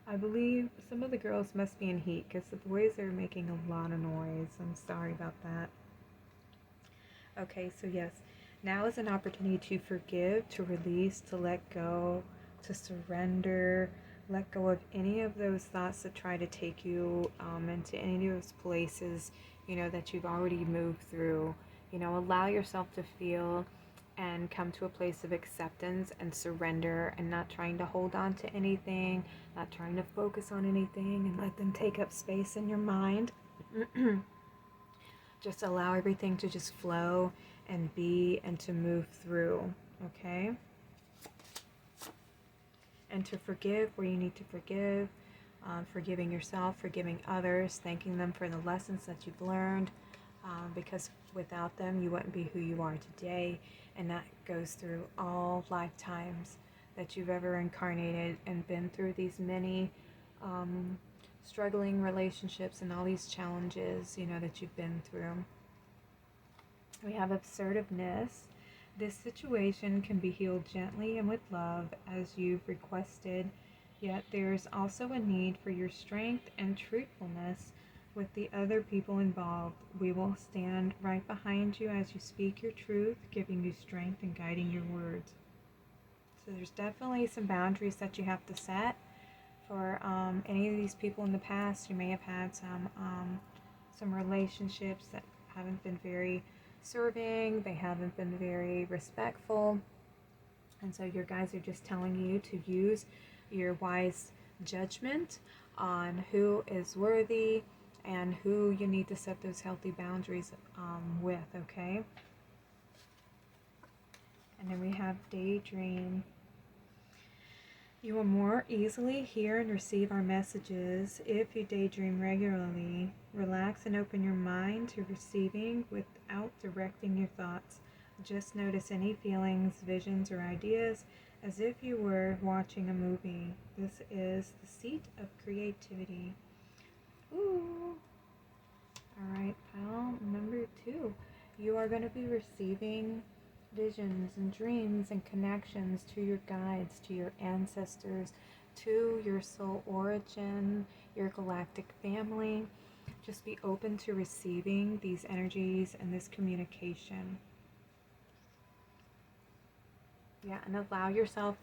I believe some of the girls must be in heat because the boys are making a lot of noise. I'm sorry about that. Okay, so yes, now is an opportunity to forgive, to release, to let go, to surrender. Let go of any of those thoughts that try to take you into any of those places, that you've already moved through. Allow yourself to feel and come to a place of acceptance and surrender, and not trying to hold on to anything, not trying to focus on anything and let them take up space in your mind. Just allow everything to just flow and be and to move through, okay? And to forgive where you need to forgive, forgiving yourself, forgiving others, thanking them for the lessons that you've learned, because without them you wouldn't be who you are today. And that goes through all lifetimes that you've ever incarnated and been through these many struggling relationships and all these challenges, that you've been through. We have assertiveness. This situation can be healed gently and with love as you've requested, yet there is also a need for your strength and truthfulness with the other people involved. We will stand right behind you as you speak your truth, giving you strength and guiding your words. So there's definitely some boundaries that you have to set for any of these people in the past. You may have had some relationships that haven't been very serving, they haven't been very respectful, and so your guides are just telling you to use your wise judgment on who is worthy and who you need to set those healthy boundaries with, okay? And then we have daydream. You will more easily hear and receive our messages if you daydream regularly. Relax and open your mind to receiving without directing your thoughts. Just notice any feelings, visions, or ideas as if you were watching a movie. This is the seat of creativity. Ooh. Alright, pile number 2. You are going to be receiving visions and dreams and connections to your guides, to your ancestors, to your soul origin, your galactic family. Just be open to receiving these energies and this communication. Yeah, and allow yourself,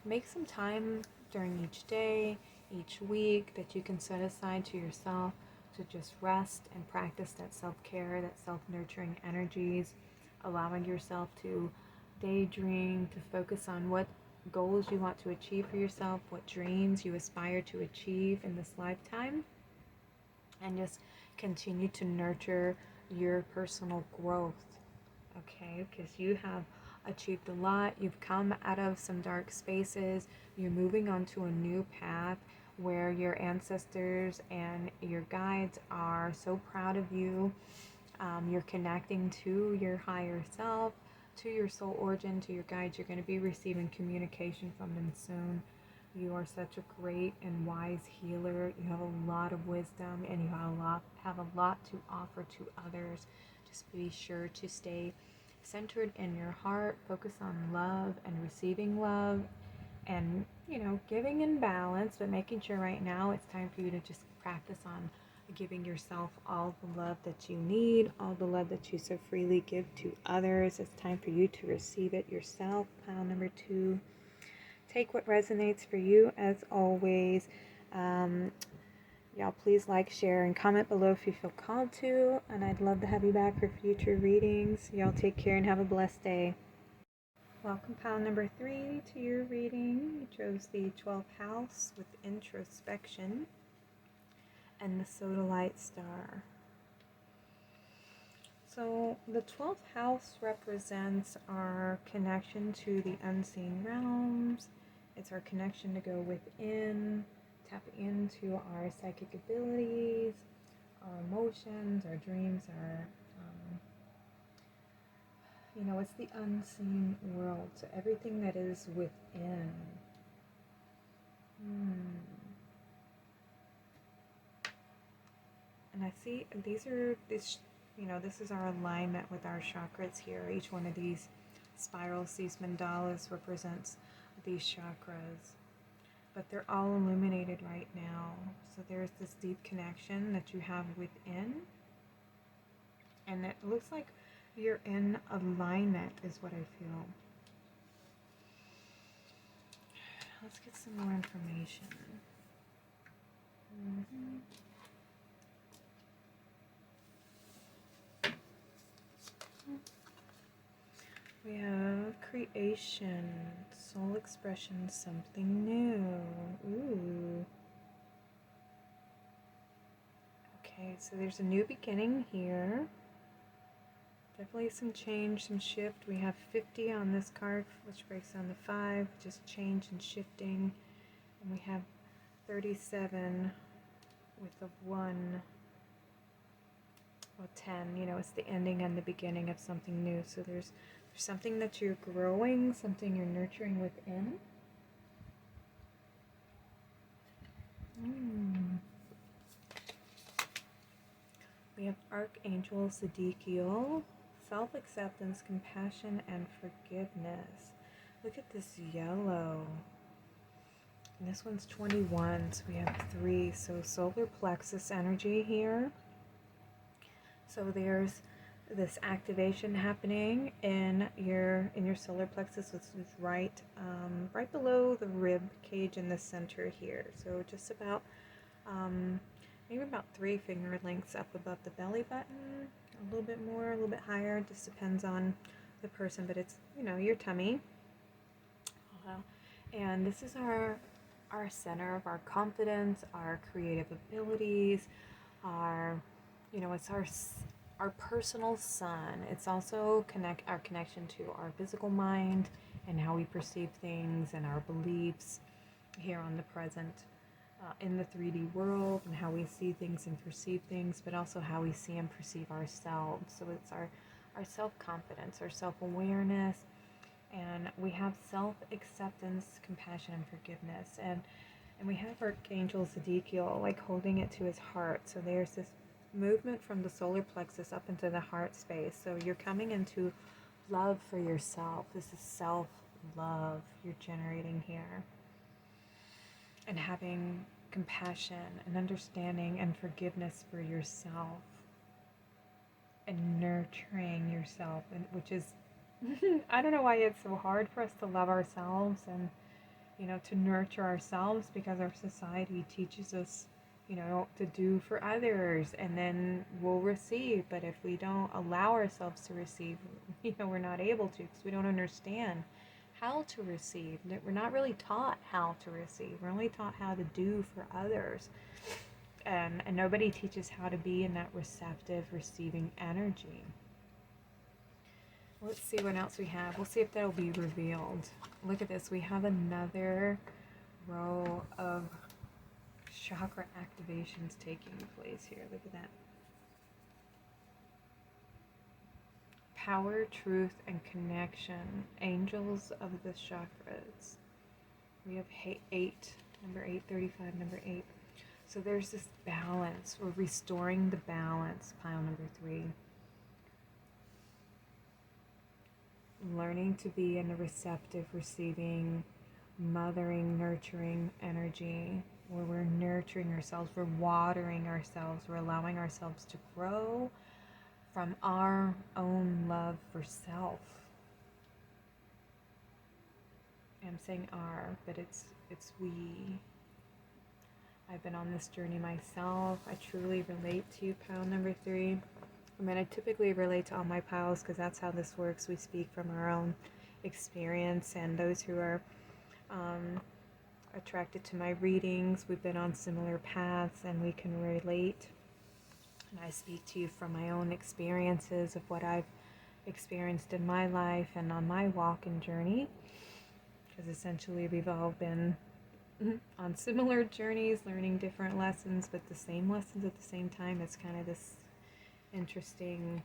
make some time during each day, each week that you can set aside to yourself to just rest and practice that self-care, that self-nurturing energies, allowing yourself to daydream, to focus on what goals you want to achieve for yourself, what dreams you aspire to achieve in this lifetime, and just continue to nurture your personal growth, okay? Because you have achieved a lot, you've come out of some dark spaces, you're moving on to a new path where your ancestors and your guides are so proud of you. You're connecting to your higher self, to your soul origin, to your guides. You're going to be receiving communication from them soon. You are such a great and wise healer. You have a lot of wisdom, and you have a lot to offer to others. Just be sure to stay centered in your heart. Focus on love and receiving love, and giving in balance, but making sure right now it's time for you to just practice on giving yourself all the love that you need, all the love that you so freely give to others. It's time for you to receive it yourself. Pile number 2. Take what resonates for you, as always. Y'all please like, share, and comment below if you feel called to, and I'd love to have you back for future readings. Y'all take care and have a blessed day. Welcome, pile number 3, to your reading. You chose the 12th house with introspection and the Sodalite star. So the 12th house represents our connection to the unseen realms. It's our connection to go within, tap into our psychic abilities, our emotions, our dreams, our You know, it's the unseen world, so everything that is within. And I see this, you know, this is our alignment with our chakras here. Each one of these spirals, these mandalas, represents these chakras. But they're all illuminated right now. So there's this deep connection that you have within. And it looks like you're in alignment, is what I feel. Let's get some more information. We have creation, soul expression, something new. Ooh. Okay, so there's a new beginning here. Definitely some change, some shift. We have 50 on this card, which breaks down to 5, just change and shifting. And we have 37 with a 1. Well, 10, you know, it's the ending and the beginning of something new. So there's something that you're growing, something you're nurturing within. We have Archangel Sadiqiel, self-acceptance, compassion, and forgiveness. Look at this yellow. And this one's 21, so we have 3. So solar plexus energy here. So there's this activation happening in your solar plexus, which is right below the rib cage in the center here. So just about maybe about 3 finger lengths up above the belly button, a little bit more, a little bit higher. It just depends on the person, but it's, you know, your tummy. And this is our center of our confidence, our creative abilities, our, you know, it's our personal sun. It's also our connection to our physical mind and how we perceive things and our beliefs here on the present, in the 3D world, and how we see things and perceive things, but also how we see and perceive ourselves. So it's our self-confidence, our self-awareness, and we have self-acceptance, compassion, and forgiveness. And we have Archangel Sadiqiel, like holding it to his heart. So there's this movement from the solar plexus up into the heart space. So you're coming into love for yourself. This is self-love you're generating here. And having compassion and understanding and forgiveness for yourself. And nurturing yourself, and which is, I don't know why it's so hard for us to love ourselves and, you know, to nurture ourselves, because our society teaches us, you know, to do for others and then we'll receive. But if we don't allow ourselves to receive, you know, we're not able to, because we don't understand how to receive. We're not really taught how to receive. We're only taught how to do for others. And nobody teaches how to be in that receptive, receiving energy. Let's see what else we have. We'll see if that'll be revealed. Look at this. We have another row of chakra activations taking place here. Look at that. Power, truth, and connection. Angels of the chakras. We have 8. Number 8, 35, number 8. So there's this balance. We're restoring the balance. Pile number 3. Learning to be in a receptive, receiving, mothering, nurturing energy, where we're nurturing ourselves, we're watering ourselves, we're allowing ourselves to grow from our own love for self. I'm saying our, but it's we. I've been on this journey myself. I truly relate to pile number 3. I mean, I typically relate to all my piles because that's how this works. We speak from our own experience, and those who are attracted to my readings, we've been on similar paths and we can relate. And I speak to you from my own experiences of what I've experienced in my life and on my walk and journey, because essentially we've all been on similar journeys, learning different lessons, but the same lessons at the same time. It's kind of this interesting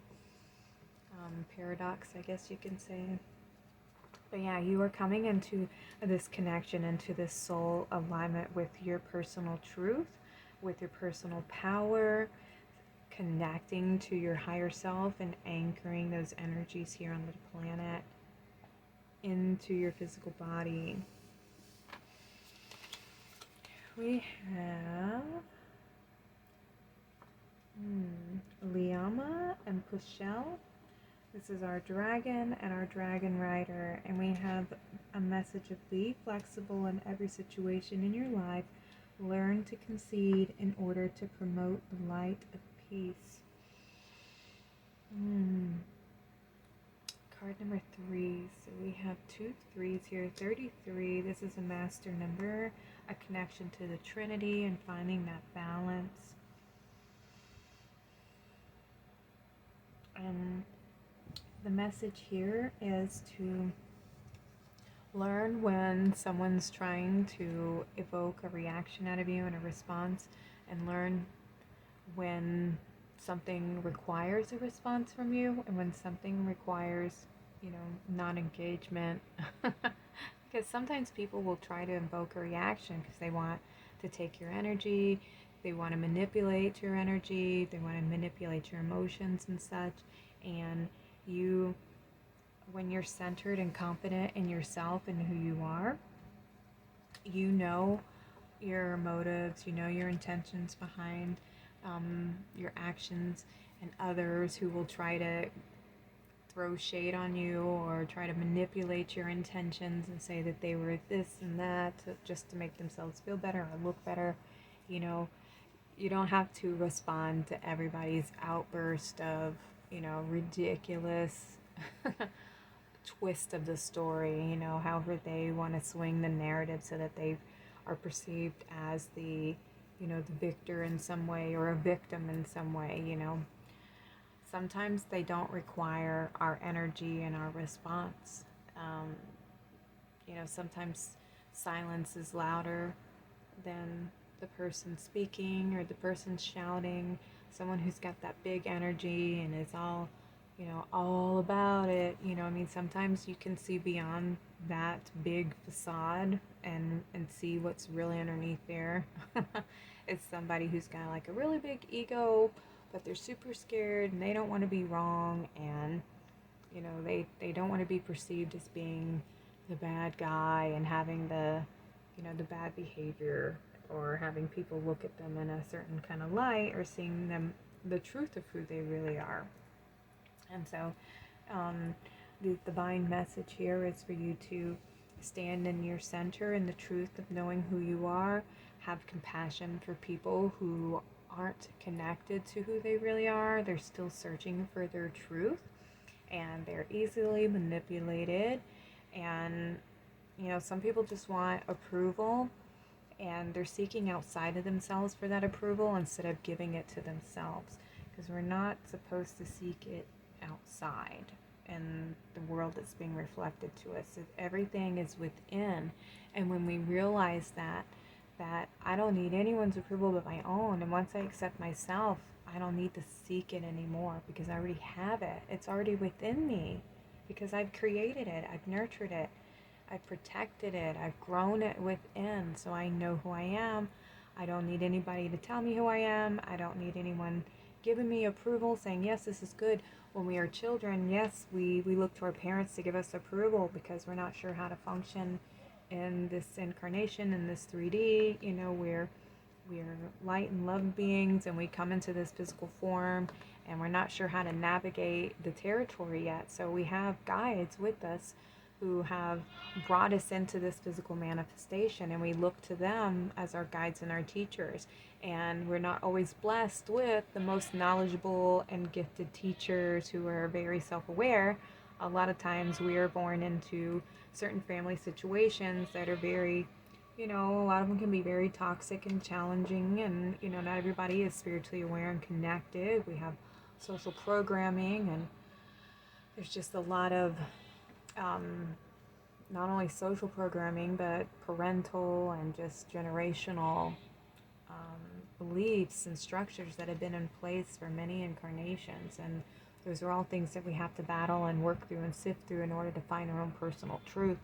paradox, I guess you can say. But yeah, you are coming into this connection, into this soul alignment with your personal truth, with your personal power, connecting to your higher self and anchoring those energies here on the planet into your physical body. We have Liama and Pushel. This is our dragon and our dragon rider, and we have a message of be flexible in every situation in your life. Learn to concede in order to promote the light of peace. Card number 3. So we have 2 3s here. 33. This is a master number, a connection to the Trinity and finding that balance. And the message here is to learn when someone's trying to evoke a reaction out of you and a response, and learn when something requires a response from you and when something requires, non-engagement. Because sometimes people will try to invoke a reaction because they want to take your energy, they want to manipulate your energy, they want to manipulate your emotions and such. And you, when you're centered and confident in yourself and who you are, you know your motives, you know your intentions behind your actions, and others who will try to throw shade on you or try to manipulate your intentions and say that they were this and that just to make themselves feel better or look better. You don't have to respond to everybody's outburst of, ridiculous twist of the story, however they want to swing the narrative so that they are perceived as the victor in some way or a victim in some way. Sometimes they don't require our energy and our response. Sometimes silence is louder than the person speaking or the person shouting. Someone who's got that big energy and is all about it. Sometimes you can see beyond that big facade and see what's really underneath there. It's somebody who's got like a really big ego, but they're super scared and they don't want to be wrong, and they don't want to be perceived as being the bad guy and having the the bad behavior, or having people look at them in a certain kind of light, or seeing them the truth of who they really are. And so the divine message here is for you to stand in your center in the truth of knowing who you are. Have compassion for people who aren't connected to who they really are. They're still searching for their truth, and they're easily manipulated. And some people just want approval, and they're seeking outside of themselves for that approval instead of giving it to themselves, because we're not supposed to seek it outside in the world that's being reflected to us. Everything is within. And when we realize that I don't need anyone's approval but my own, and once I accept myself, I don't need to seek it anymore, because I already have it. It's already within me, because I've created it, I've nurtured it, I've protected it, I've grown it within, so I know who I am. I don't need anybody to tell me who I am. I don't need anyone giving me approval, saying, yes, this is good. When we are children, yes, we look to our parents to give us approval because we're not sure how to function in this incarnation, in this 3D. We're light and love beings, and we come into this physical form, and we're not sure how to navigate the territory yet. So we have guides with us who have brought us into this physical manifestation, and we look to them as our guides and our teachers. And we're not always blessed with the most knowledgeable and gifted teachers who are very self-aware. A lot of times we are born into certain family situations that are very, a lot of them can be very toxic and challenging, and not everybody is spiritually aware and connected. We have social programming, and there's just a lot of not only social programming, but parental and just generational beliefs and structures that have been in place for many incarnations. And Those are all things that we have to battle and work through and sift through in order to find our own personal truth.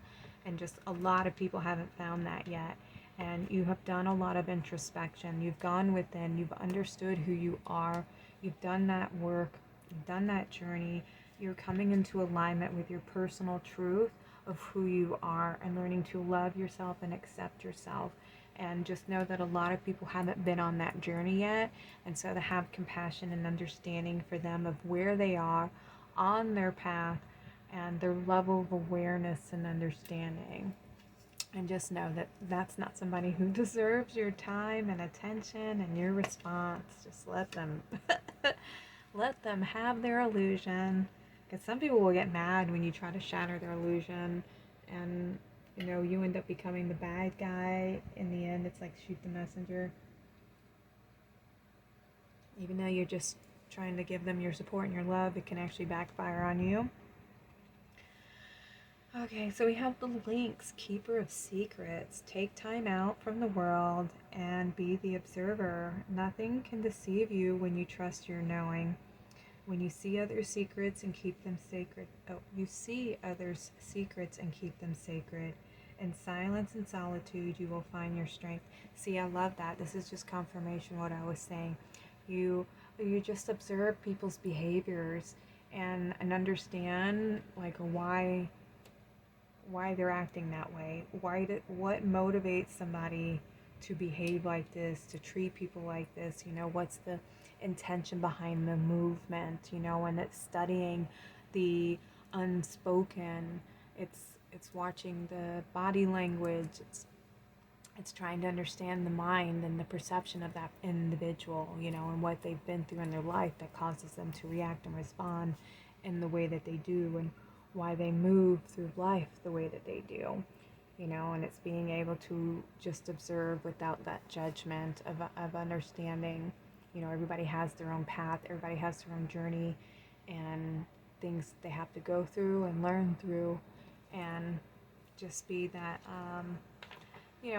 And just a lot of people haven't found that yet. And you have done a lot of introspection. You've gone within, you've understood who you are, you've done that work, you've done that journey. You're coming into alignment with your personal truth of who you are and learning to love yourself and accept yourself. And just know that a lot of people haven't been on that journey yet. And so to have compassion and understanding for them of where they are on their path and their level of awareness and understanding. And just know that that's not somebody who deserves your time and attention and your response. Just let them let them have their illusion. Because some people will get mad when you try to shatter their illusion, and you end up becoming the bad guy in the end. It's like shoot the messenger. Even though you're just trying to give them your support and your love, it can actually backfire on you. Okay, so we have the links. Keeper of secrets. Take time out from the world and be the observer. Nothing can deceive you when you trust your knowing. When you see others' secrets and keep them sacred. You see others' secrets and keep them sacred. In silence and solitude, you will find your strength. See, I love that. This is just confirmation what I was saying. You just observe people's behaviors and understand like why they're acting that way. What motivates somebody to behave like this, to treat people like this? What's the intention behind the movement? And it's studying the unspoken. It's watching the body language. It's trying to understand the mind and the perception of that individual, and what they've been through in their life that causes them to react and respond in the way that they do, and why they move through life the way that they do. And it's being able to just observe without that judgment of understanding. Everybody has their own path, everybody has their own journey, and things they have to go through and learn through, and just be that,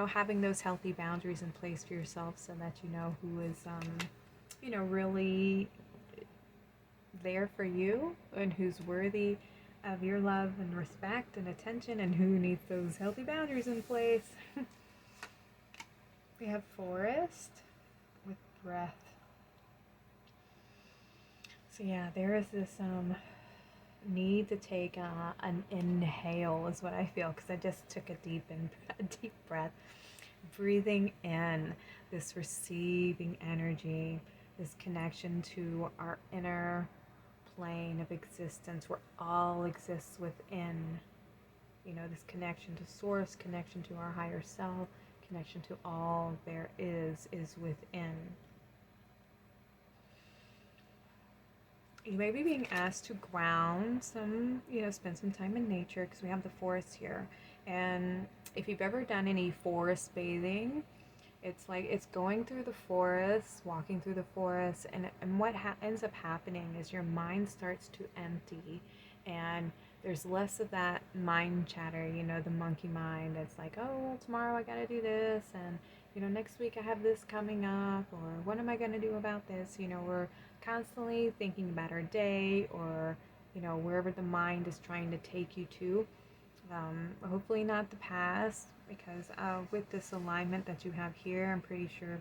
having those healthy boundaries in place for yourself so that you know who is, really there for you and who's worthy of your love and respect and attention, and who needs those healthy boundaries in place. We have forest with breath. So yeah, there is this need to take an inhale is what I feel, because I just took a deep breath, breathing in this receiving energy, this connection to our inner plane of existence where all exists within. This connection to source, connection to our higher self, connection to all there is within. You may be being asked to ground some, spend some time in nature, because we have the forest here. And if you've ever done any forest bathing, it's like it's going through the forest, walking through the forest, and what ends up happening is your mind starts to empty, and there's less of that mind chatter, the monkey mind that's like, oh, well, tomorrow I gotta do this, and next week I have this coming up, or what am I gonna do about this? We're constantly thinking about our day, or wherever the mind is trying to take you to. Hopefully not the past, because with this alignment that you have here, I'm pretty sure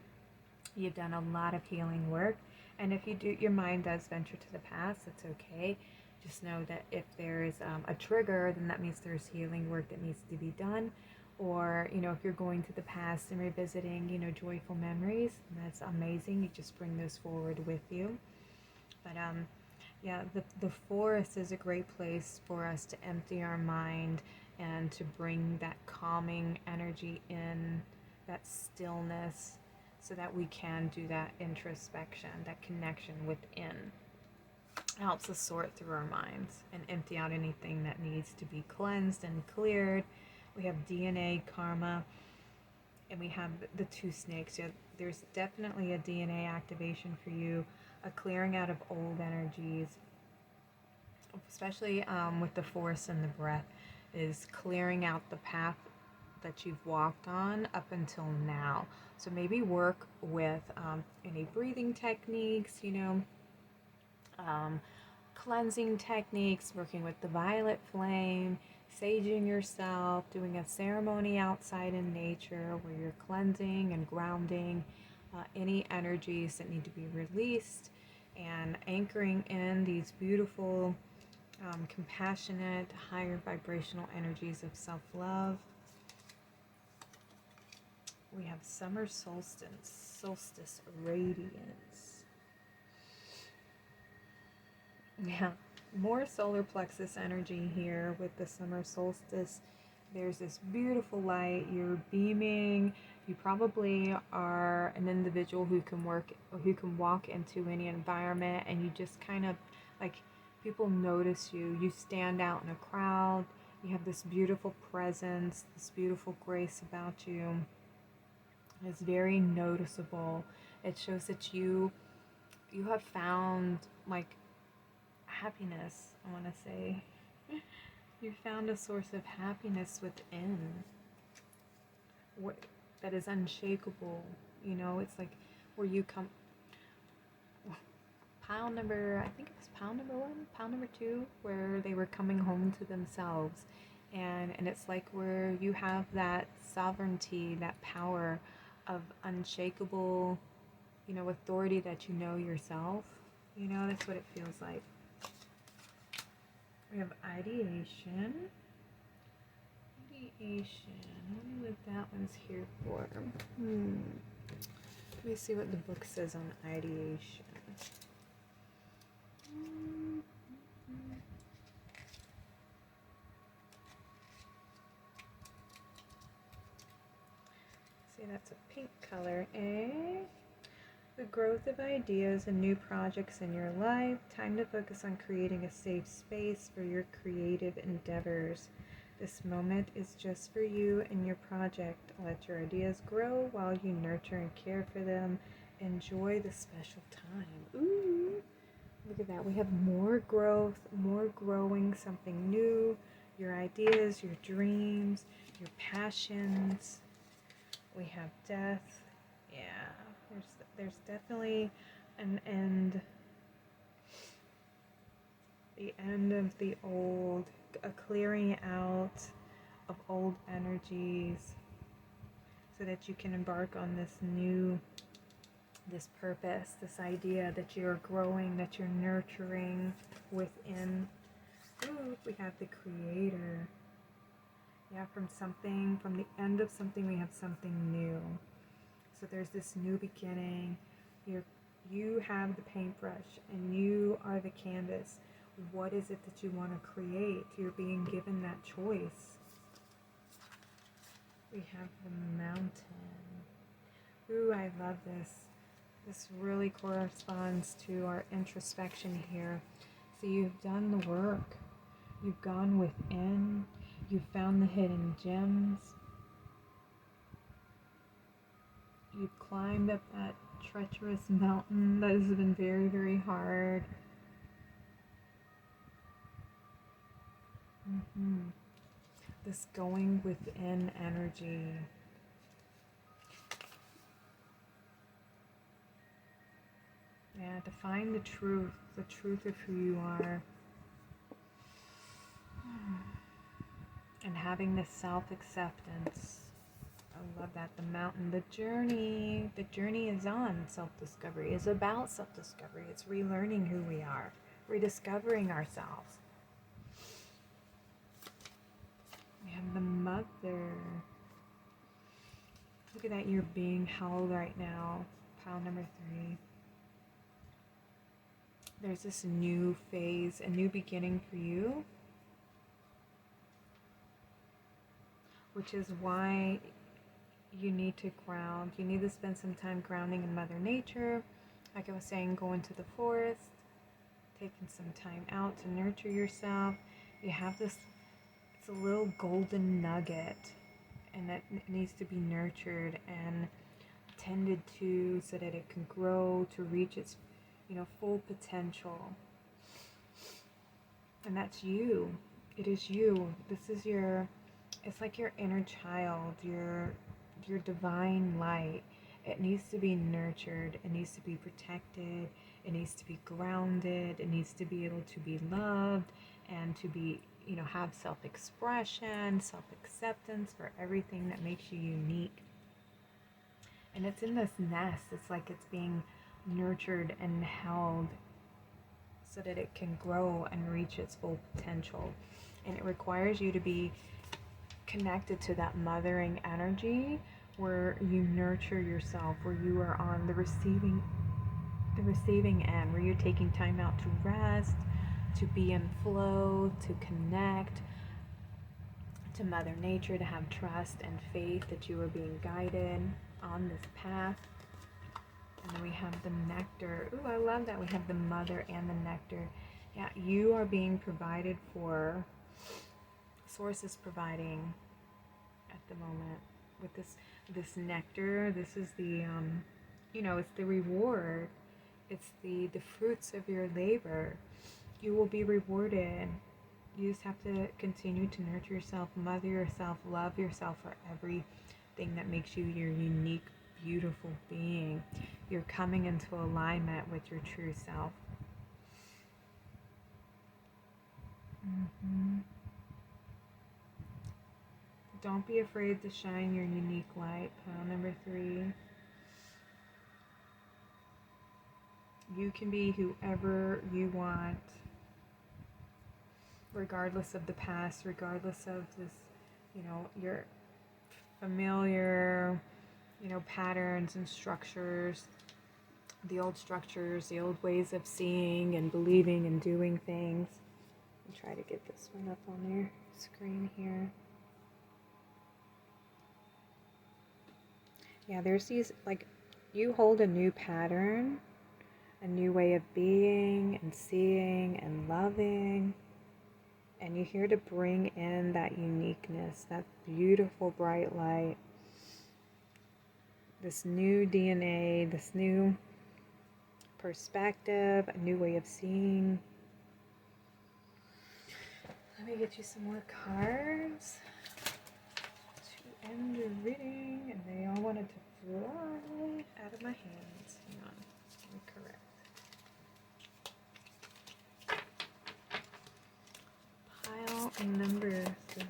you've done a lot of healing work. And if you do, your mind does venture to the past, it's okay. Just know that if there is a trigger, then that means there's healing work that needs to be done. Or, if you're going to the past and revisiting, joyful memories, that's amazing. You just bring those forward with you. But yeah, the forest is a great place for us to empty our mind and to bring that calming energy in, that stillness, so that we can do that introspection, that connection within. It helps us sort through our minds and empty out anything that needs to be cleansed and cleared. We have DNA, karma, and we have the two snakes. Yeah, there's definitely a DNA activation for you, a clearing out of old energies, especially with the force and the breath, is clearing out the path that you've walked on up until now. So maybe work with any breathing techniques, cleansing techniques, working with the violet flame, saging yourself, doing a ceremony outside in nature where you're cleansing and grounding any energies that need to be released, and anchoring in these beautiful, compassionate, higher vibrational energies of self-love. We have summer solstice radiance. Yeah, more solar plexus energy here with the summer solstice. There's this beautiful light. You're beaming. You probably are an individual who can walk into any environment, and you just kind of like, people notice you. You stand out in a crowd. You have this beautiful presence, this beautiful grace about you. It's very noticeable. It shows that you have found like happiness, I want to say. You found a source of happiness within that is unshakable. You know, it's like where you come. Pile number, I think it was pile number 1, pile number 2, where they were coming home to themselves. And it's like where you have that sovereignty, that power of unshakable, authority that you know yourself. That's what it feels like. We have ideation. I wonder what that one's here for. Let me see what the book says on ideation. See, that's a pink color, eh? The growth of ideas and new projects in your life. Time to focus on creating a safe space for your creative endeavors. This moment is just for you and your project. Let your ideas grow while you nurture and care for them. Enjoy the special time. Ooh, look at that. We have more growth, more growing, something new. Your ideas, your dreams, your passions. We have death. Yeah. There's definitely an end, the end of the old, a clearing out of old energies so that you can embark on this purpose, this idea that you're growing, that you're nurturing within. Ooh, we have the Creator. Yeah, from the end of something, we have something new. So there's this new beginning. You have the paintbrush and you are the canvas. What is it that you want to create? You're being given that choice. We have the mountain. Ooh, I love this. This really corresponds to our introspection here. So you've done the work. You've gone within. You've found the hidden gems. You've climbed up that treacherous mountain that has been very, very hard. This going within energy. Yeah, to find the truth of who you are. And having this self-acceptance. I love that. The mountain, the journey is on self-discovery, is about self-discovery. It's relearning who we are, rediscovering ourselves. We have the Mother. Look at that, you're being held right now. Pile number 3. There's this new phase, a new beginning for you, which is why you need to ground. You need to spend some time grounding in Mother Nature. Like I was saying, go into the forest, taking some time out to nurture yourself. You have this, it's a little golden nugget, and that needs to be nurtured and tended to so that it can grow to reach its, full potential. And that's you. It is you. This is it's like your inner child, your divine light. It needs to be nurtured. It needs to be protected. It needs to be grounded. It needs to be able to be loved and to be, have self-expression, self-acceptance for everything that makes you unique. And it's in this nest. It's like it's being nurtured and held so that it can grow and reach its full potential. And it requires you to be connected to that mothering energy where you nurture yourself, where you are on the receiving end, where you're taking time out to rest, to be in flow, to connect to Mother Nature, to have trust and faith that you are being guided on this path. And then we have the nectar. Ooh, I love that we have the mother and the nectar. Yeah, you are being provided for. Source is providing at the moment with this nectar. This is the it's the reward. It's the fruits of your labor. You will be rewarded. You just have to continue to nurture yourself, mother yourself, love yourself for everything that makes you your unique, beautiful being. You're coming into alignment with your true self. Don't be afraid to shine your unique light. Pile number 3. You can be whoever you want, regardless of the past, regardless of this, your familiar, patterns and structures, the old structures, the old ways of seeing and believing and doing things. I'll try to get this one up on your screen here. Yeah, there's these, you hold a new pattern, a new way of being and seeing and loving, and you're here to bring in that uniqueness, that beautiful bright light, this new DNA, this new perspective, a new way of seeing. Let me get you some more cards to end your reading, and they all wanted to fly out of my hands. Hang on, let me correct. Pile number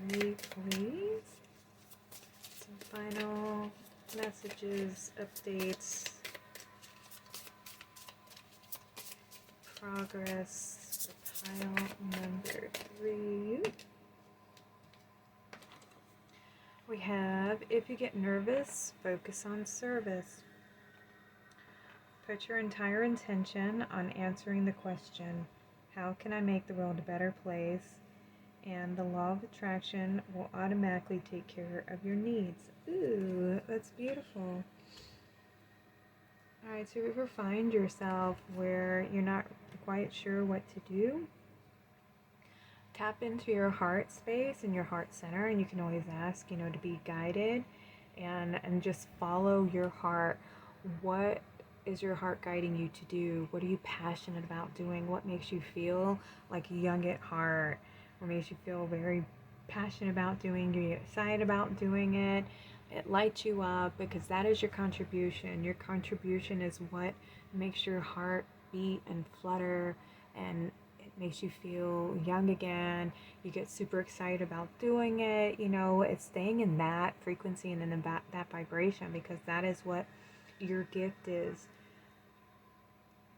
3, please. Some final messages, updates, progress for pile number 3. We have, if you get nervous, focus on service. Put your entire intention on answering the question, how can I make the world a better place? And the law of attraction will automatically take care of your needs. Ooh, that's beautiful. Alright, so if you ever find yourself where you're not quite sure what to do, tap into your heart space and your heart center, and you can always ask, to be guided and just follow your heart. What is your heart guiding you to do? What are you passionate about doing? What makes you feel like young at heart? What makes you feel very passionate about doing? You're excited about doing it. It lights you up because that is your contribution. Your contribution is what makes your heart beat and flutter, and it makes you feel young again. You get super excited about doing it. It's staying in that frequency and in that vibration, because that is what your gift is.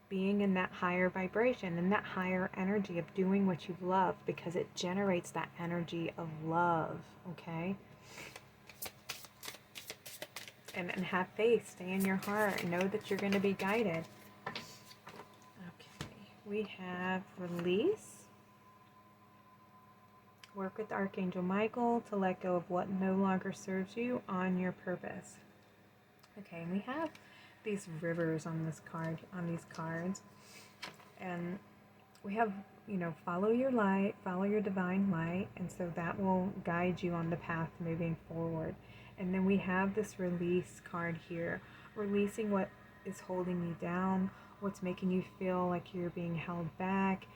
Being in that higher vibration and that higher energy of doing what you love, because it generates that energy of love, okay? And have faith, stay in your heart, know that you're going to be guided. Okay, we have release. Work with Archangel Michael to let go of what no longer serves you on your purpose. Okay, and we have these rivers on this card, on these cards, and we have, follow your light, follow your divine light, and so that will guide you on the path moving forward. And then we have this release card here, releasing what is holding you down, what's making you feel like you're being held back.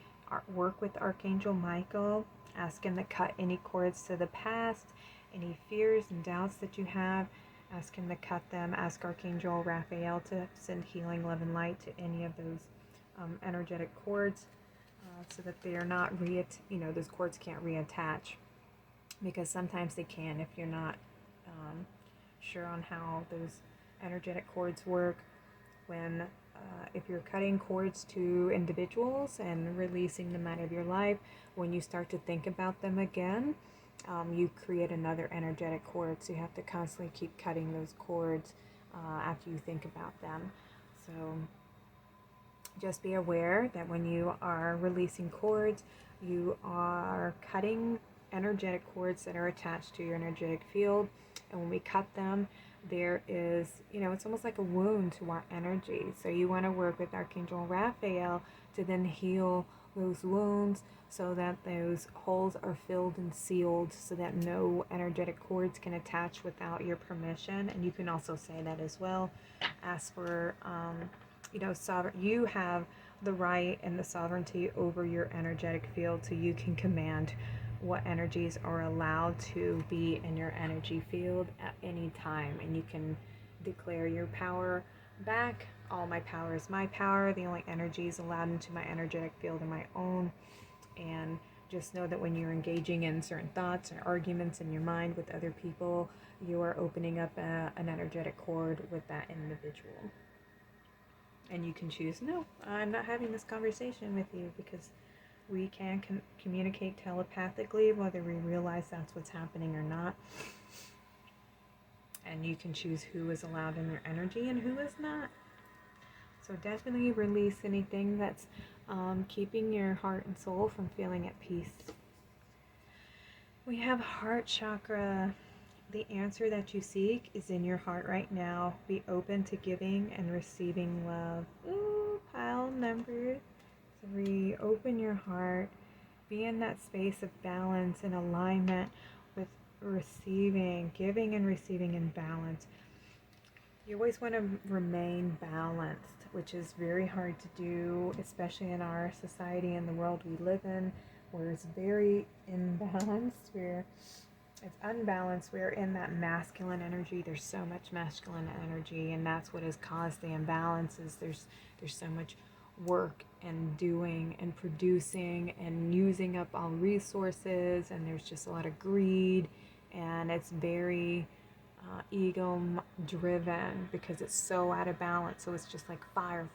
Work with Archangel Michael, ask him to cut any cords to the past, any fears and doubts that you have. Ask him to cut them. Ask Archangel Raphael to send healing, love, and light to any of those energetic cords, so that they are not those cords can't reattach, because sometimes they can if you're not sure on how those energetic cords work. When if you're cutting cords to individuals and releasing them out of your life, when you start to think about them again, you create another energetic cord. So you have to constantly keep cutting those cords after you think about them. So just be aware that when you are releasing cords, you are cutting energetic cords that are attached to your energetic field. And when we cut them, there is, it's almost like a wound to our energy. So you want to work with Archangel Raphael to then heal those wounds so that those holes are filled and sealed, so that no energetic cords can attach without your permission. And you can also say that as well. Ask for, sovereign. You have the right and the sovereignty over your energetic field, so you can command what energies are allowed to be in your energy field at any time. And you can declare your power back. All my power is my power. The only energies allowed into my energetic field are my own. And just know that when you're engaging in certain thoughts or arguments in your mind with other people, you are opening up an energetic cord with that individual. And you can choose, no, I'm not having this conversation with you, because we can communicate telepathically, whether we realize that's what's happening or not. And you can choose who is allowed in your energy and who is not. So definitely release anything that's keeping your heart and soul from feeling at peace. We have heart chakra. The answer that you seek is in your heart right now. Be open to giving and receiving love. Ooh, pile number 3. Open your heart. Be in that space of balance and alignment with receiving, giving and receiving in balance. You always want to remain balanced, which is very hard to do, especially in our society and the world we live in, where it's very imbalanced, where it's unbalanced. We're in that masculine energy. There's so much masculine energy, and that's what has caused the imbalances. There's so much work and doing and producing and using up all resources, and there's just a lot of greed, and it's very ego driven, because it's so out of balance. So it's just like fire,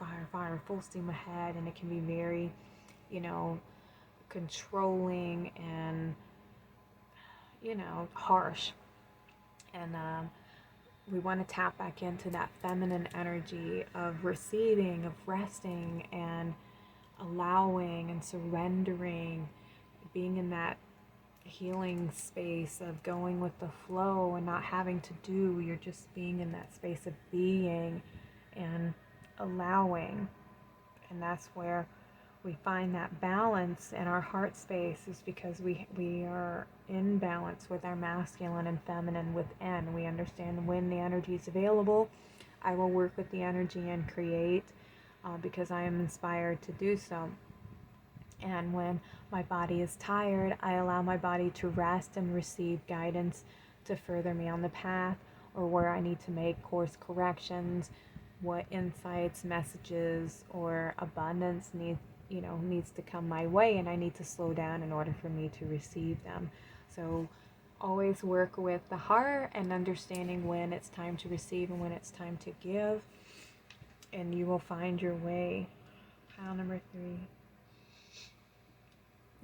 full steam ahead, and it can be very, controlling and harsh. And we want to tap back into that feminine energy of receiving, of resting and allowing and surrendering, being in that healing space of going with the flow and not having to do. You're just being in that space of being and allowing. And that's where we find that balance in our heart space, is because we are in balance with our masculine and feminine within. We understand when the energy is available, I will work with the energy and create, because I am inspired to do so. And when my body is tired, I allow my body to rest and receive guidance to further me on the path, or where I need to make course corrections, what insights, messages, or abundance needs to come my way, and I need to slow down in order for me to receive them. So always work with the heart and understanding when it's time to receive and when it's time to give, and you will find your way. Pile number 3.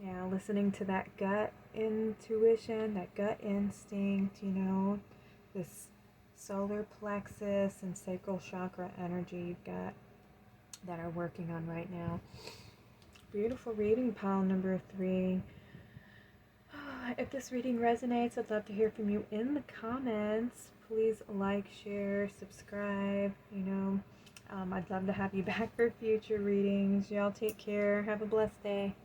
Yeah, listening to that gut intuition, that gut instinct, this solar plexus and sacral chakra energy you've got that are working on right now. Beautiful reading, pile number 3. If this reading resonates, I'd love to hear from you in the comments. Please like, share, subscribe. I'd love to have you back for future readings. Y'all take care. Have a blessed day.